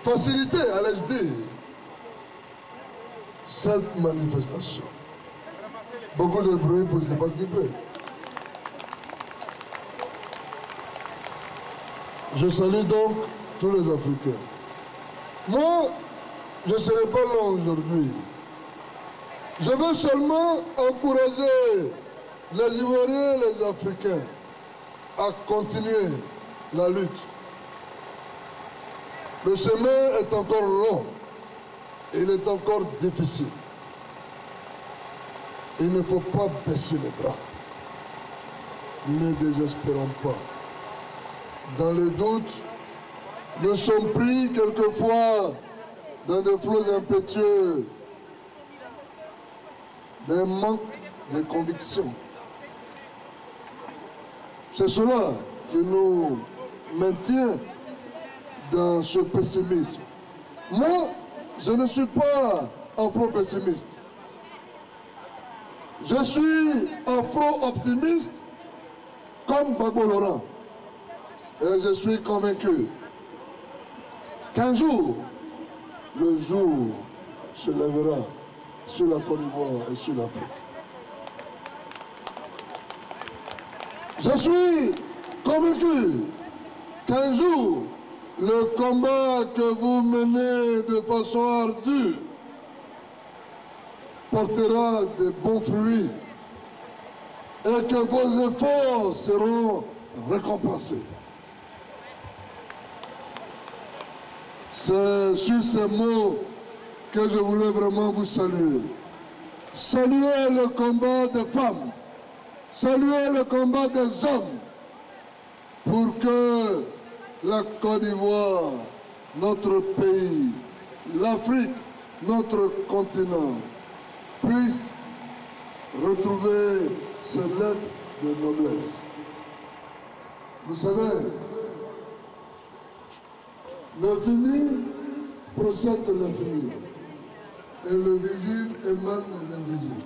faciliter, allais-je dire, cette manifestation. Beaucoup de bruit pour Stéphane Kipré. Je salue donc tous les Africains. Moi, je ne serai pas là aujourd'hui. Je veux seulement encourager les Ivoiriens et les Africains à continuer la lutte. Le chemin est encore long. Il est encore difficile. Il ne faut pas baisser les bras. Ne désespérons pas. Dans le doute, nous sommes pris quelquefois dans des flots impétueux, des manques de conviction. C'est cela qui nous maintient dans ce pessimisme. Moi, je ne suis pas afro-pessimiste. Je suis afro-optimiste comme Gbagbo Laurent. Et je suis convaincu qu'un jour, le jour se lèvera sur la Côte d'Ivoire et sur l'Afrique. Je suis convaincu qu'un jour, le combat que vous menez de façon ardue portera de bons fruits et que vos efforts seront récompensés. C'est sur ces mots que je voulais vraiment vous saluer. Saluer le combat des femmes, saluer le combat des hommes pour que la Côte d'Ivoire, notre pays, l'Afrique, notre continent, puisse retrouver ce lettre de noblesse. Vous savez, l'infini procède de l'infini et le visible émane de l'invisible,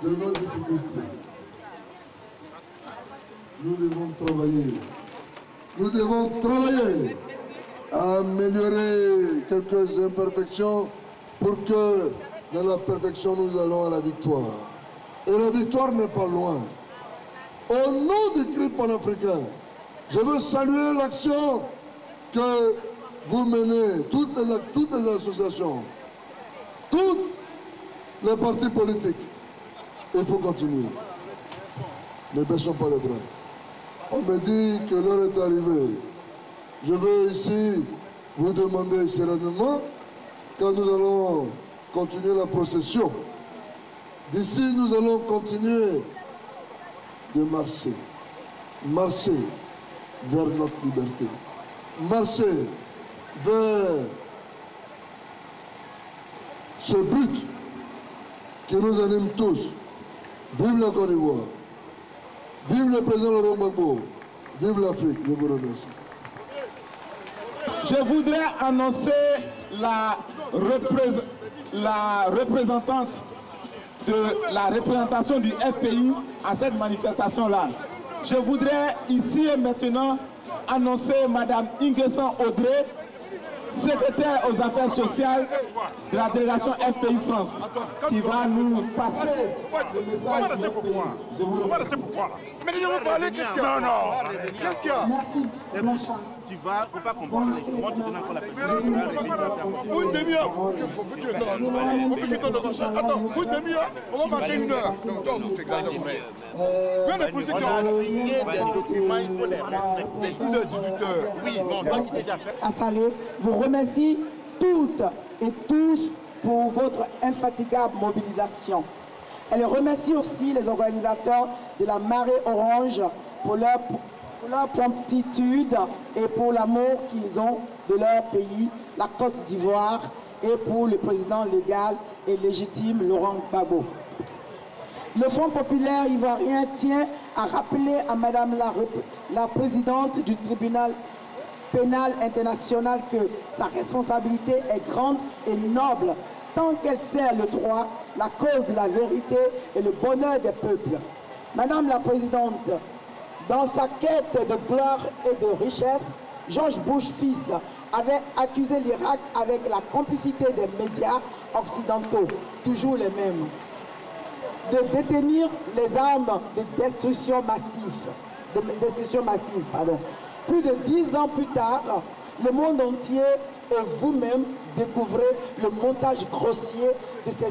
de nos difficultés. Nous devons travailler. Nous devons travailler à améliorer quelques imperfections pour que dans la perfection nous allons à la victoire. Et la victoire n'est pas loin. Au nom du cri panafricain, je veux saluer l'action que vous menez, toutes les associations, tous les partis politiques. Il faut continuer. Ne baissons pas les bras. On me dit que l'heure est arrivée. Je veux ici vous demander sereinement, quand nous allons continuer la procession, d'ici nous allons continuer de marcher. Marcher vers notre liberté. Marcher vers ce but qui nous anime tous. Vive la Côte d'Ivoire. Vive le président Laurent Gbagbo. Vive l'Afrique. Je vous remercie. Je voudrais annoncer la représentante de la représentation du FPI à cette manifestation-là. Je voudrais ici et maintenant annoncer Mme Ingesan Audrey, secrétaire aux affaires sociales de la délégation FPI France, qui va nous passer le message du FPI. Je vous remercie. Mais je veux parler, qu'est-ce qu'il y a? Non, qu'est-ce qu'il y a? Merci. Tu vas, faut pas comprendre. Moi, tu donnes encore la Une demi-heure. Attends, une demi-heure. On va passer une heure. Viens de poser des documents, il faut les respecter. C'est 10h-18h. Oui, non, donc c'est déjà fait. À saluer, vous remercie toutes et tous pour votre infatigable mobilisation. Elle remercie aussi les organisateurs de la Marée Orange pour leur promptitude et pour l'amour qu'ils ont de leur pays, la Côte d'Ivoire, et pour le président légal et légitime Laurent Gbagbo. Le Front populaire ivoirien tient à rappeler à Madame la présidente du tribunal pénale internationale que sa responsabilité est grande et noble, tant qu'elle sert le droit, la cause de la vérité et le bonheur des peuples. Madame la Présidente, dans sa quête de gloire et de richesse, George Bush fils avait accusé l'Irak avec la complicité des médias occidentaux, toujours les mêmes, de détenir les armes de destruction massive. Plus de 10 ans plus tard, le monde entier et vous-même découvrez le montage grossier de ces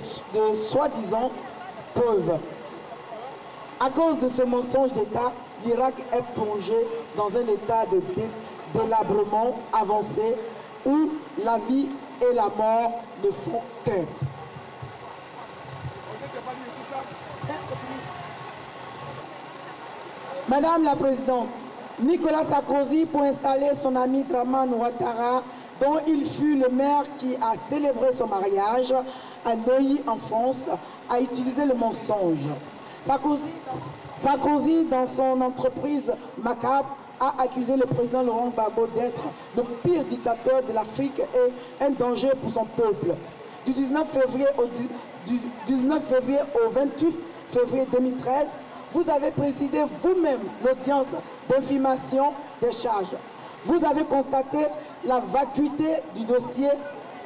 soi-disant preuves. À cause de ce mensonge d'État, l'Irak est plongé dans un état de délabrement avancé où la vie et la mort ne font qu'un. Madame la Présidente, Nicolas Sarkozy, pour installer son ami Dramane Ouattara, dont il fut le maire qui a célébré son mariage à Neuilly en France, a utilisé le mensonge. Sarkozy, dans son entreprise macabre, a accusé le président Laurent Gbagbo d'être le pire dictateur de l'Afrique et un danger pour son peuple. Du 19 février au 28 février 2013, vous avez présidé vous-même l'audience d'infirmation des charges. Vous avez constaté la vacuité du dossier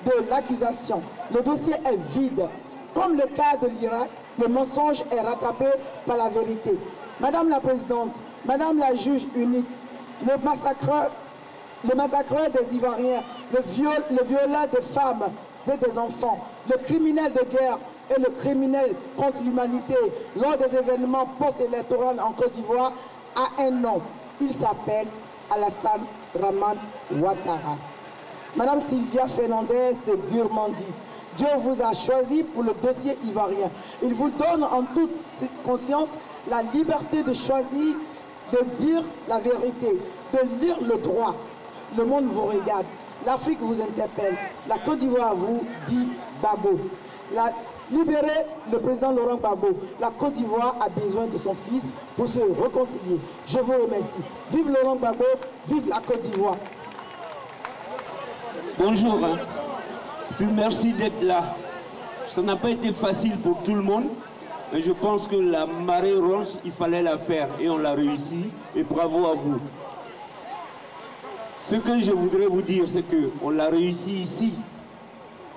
de l'accusation. Le dossier est vide. Comme le cas de l'Irak, le mensonge est rattrapé par la vérité. Madame la Présidente, Madame la juge unique, le massacreur des Ivoiriens, le violeur des femmes et des enfants, le criminel de guerre et le criminel contre l'humanité lors des événements post-électoraux en Côte d'Ivoire a un nom. Il s'appelle Alassane Dramane Ouattara. Madame Sylvia Fernandez de Gurmandi, Dieu vous a choisi pour le dossier ivoirien. Il vous donne en toute conscience la liberté de choisir, de dire la vérité, de lire le droit. Le monde vous regarde, l'Afrique vous interpelle, la Côte d'Ivoire vous dit Gbagbo. Libérez le président Laurent Gbagbo. La Côte d'Ivoire a besoin de son fils pour se réconcilier. Je vous remercie. Vive Laurent Gbagbo, vive la Côte d'Ivoire. Bonjour. Puis merci d'être là. Ça n'a pas été facile pour tout le monde, mais je pense que la marée rouge, il fallait la faire et on l'a réussi. Et bravo à vous. Ce que je voudrais vous dire, c'est qu'on l'a réussi ici,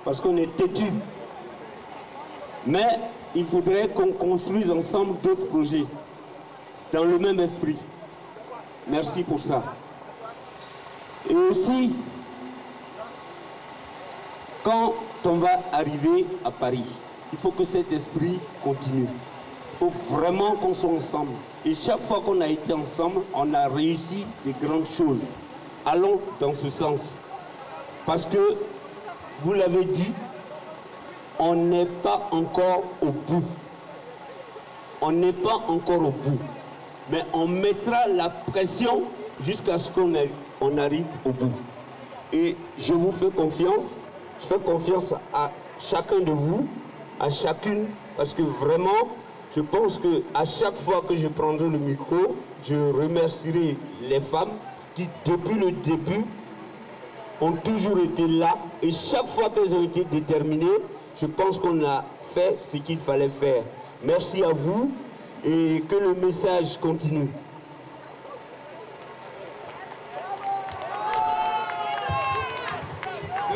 parce qu'on est têtu. Mais il faudrait qu'on construise ensemble d'autres projets, dans le même esprit. Merci pour ça. Et aussi, quand on va arriver à Paris, il faut que cet esprit continue. Il faut vraiment qu'on soit ensemble. Et chaque fois qu'on a été ensemble, on a réussi des grandes choses. Allons dans ce sens. Parce que, vous l'avez dit, on n'est pas encore au bout. On n'est pas encore au bout. Mais on mettra la pression jusqu'à ce qu'on arrive au bout. Et je vous fais confiance. Je fais confiance à chacun de vous, à chacune, parce que vraiment, je pense qu'à chaque fois que je prendrai le micro, je remercierai les femmes qui, depuis le début, ont toujours été là. Et chaque fois qu'elles ont été déterminées, je pense qu'on a fait ce qu'il fallait faire. Merci à vous et que le message continue.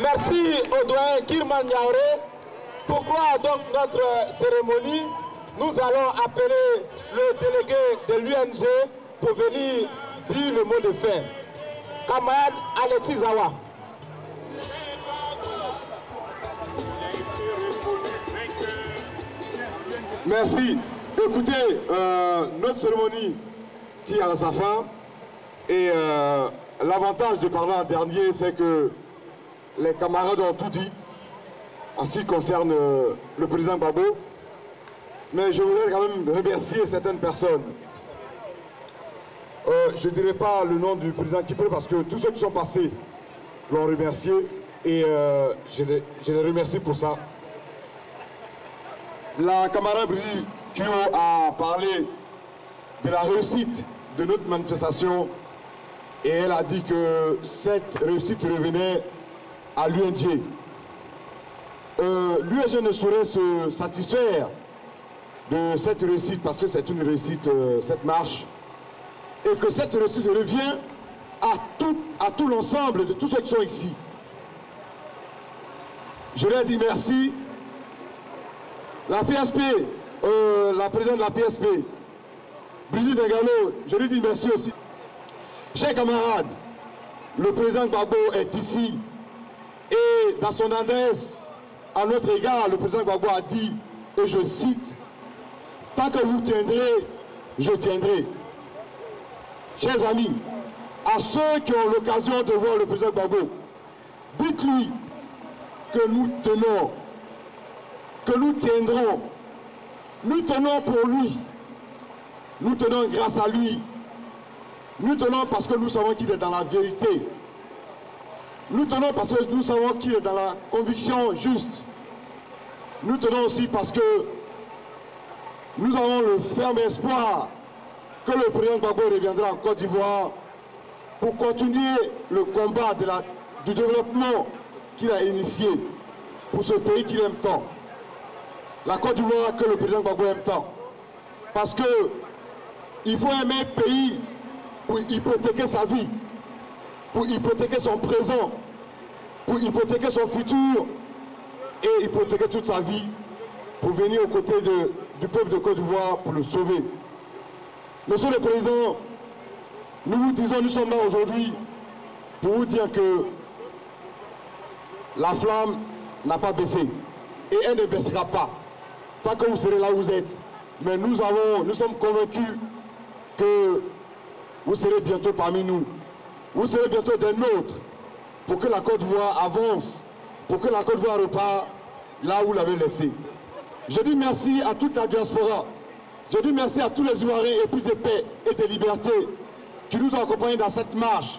Merci au doyen Kirman Yaoré. Pourquoi donc notre cérémonie? Nous allons appeler le délégué de l'UNG pour venir dire le mot de fin. Camarade Alexis Zawa. Merci. Écoutez, notre cérémonie tire à sa fin et l'avantage de parler en dernier, c'est que les camarades ont tout dit en ce qui concerne le président Gbagbo. Mais je voudrais quand même remercier certaines personnes. Je ne dirai pas le nom du président Kipre parce que tous ceux qui sont passés l'ont remercié et je les remercie pour ça. La camarade Brigitte a parlé de la réussite de notre manifestation et elle a dit que cette réussite revenait à l'UNG. L'UNG ne saurait se satisfaire de cette réussite parce que c'est une réussite, cette marche, et que cette réussite revient à tout l'ensemble de tous ceux qui sont ici. Je leur dis merci. La PSP, la présidente de la PSP, Brigitte Ngalo, je lui dis merci aussi. Chers camarades, le président Gbagbo est ici et dans son adresse à notre égard, le président Gbagbo a dit, et je cite, « Tant que vous tiendrez, je tiendrai ». Chers amis, à ceux qui ont l'occasion de voir le président Gbagbo, dites-lui que nous tenons, que nous tiendrons. Nous tenons pour lui. Nous tenons grâce à lui. Nous tenons parce que nous savons qu'il est dans la vérité. Nous tenons parce que nous savons qu'il est dans la conviction juste. Nous tenons aussi parce que nous avons le ferme espoir que le président Gbagbo reviendra en Côte d'Ivoire pour continuer le combat du développement qu'il a initié pour ce pays qu'il aime tant. La Côte d'Ivoire que le président Gbagbo aime tant. Parce que il faut aimer un pays pour hypothéquer sa vie, pour hypothéquer son présent, pour hypothéquer son futur et hypothéquer toute sa vie pour venir aux côtés du peuple de Côte d'Ivoire pour le sauver. Monsieur le Président, nous vous disons, nous sommes là aujourd'hui pour vous dire que la flamme n'a pas baissé et elle ne baissera pas tant que vous serez là où vous êtes. Mais nous sommes convaincus que vous serez bientôt parmi nous. Vous serez bientôt des nôtres pour que la Côte d'Ivoire avance, pour que la Côte d'Ivoire repart là où vous l'avez laissé. Je dis merci à toute la diaspora. Je dis merci à tous les Ivoiriens épris de paix et de liberté qui nous ont accompagnés dans cette marche.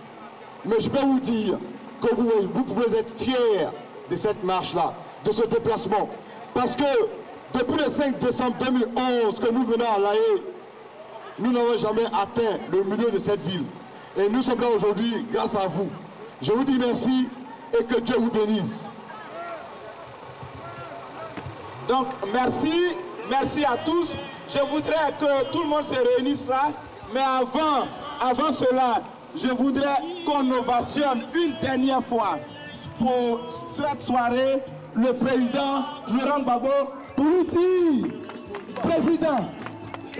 Mais je peux vous dire que vous pouvez être fiers de cette marche-là, de ce déplacement. Parce que depuis le 5 décembre 2011 que nous venons à La Haye, nous n'avons jamais atteint le milieu de cette ville. Et nous sommes là aujourd'hui grâce à vous. Je vous dis merci et que Dieu vous bénisse. Donc merci à tous. Je voudrais que tout le monde se réunisse là, mais avant cela, je voudrais qu'on ovationne une dernière fois pour cette soirée le président Laurent Gbagbo pour lui dire, Président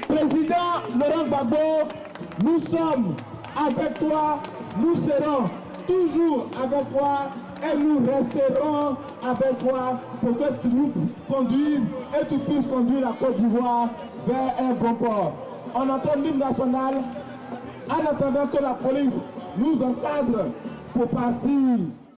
Laurent Gbagbo, nous sommes avec toi, nous serons toujours avec toi et nous resterons avec toi pour que tu nous conduises et tu puisses conduire la Côte d'Ivoire vers un bon port. On entend l'hymne national en attendant que la police nous encadre pour partir.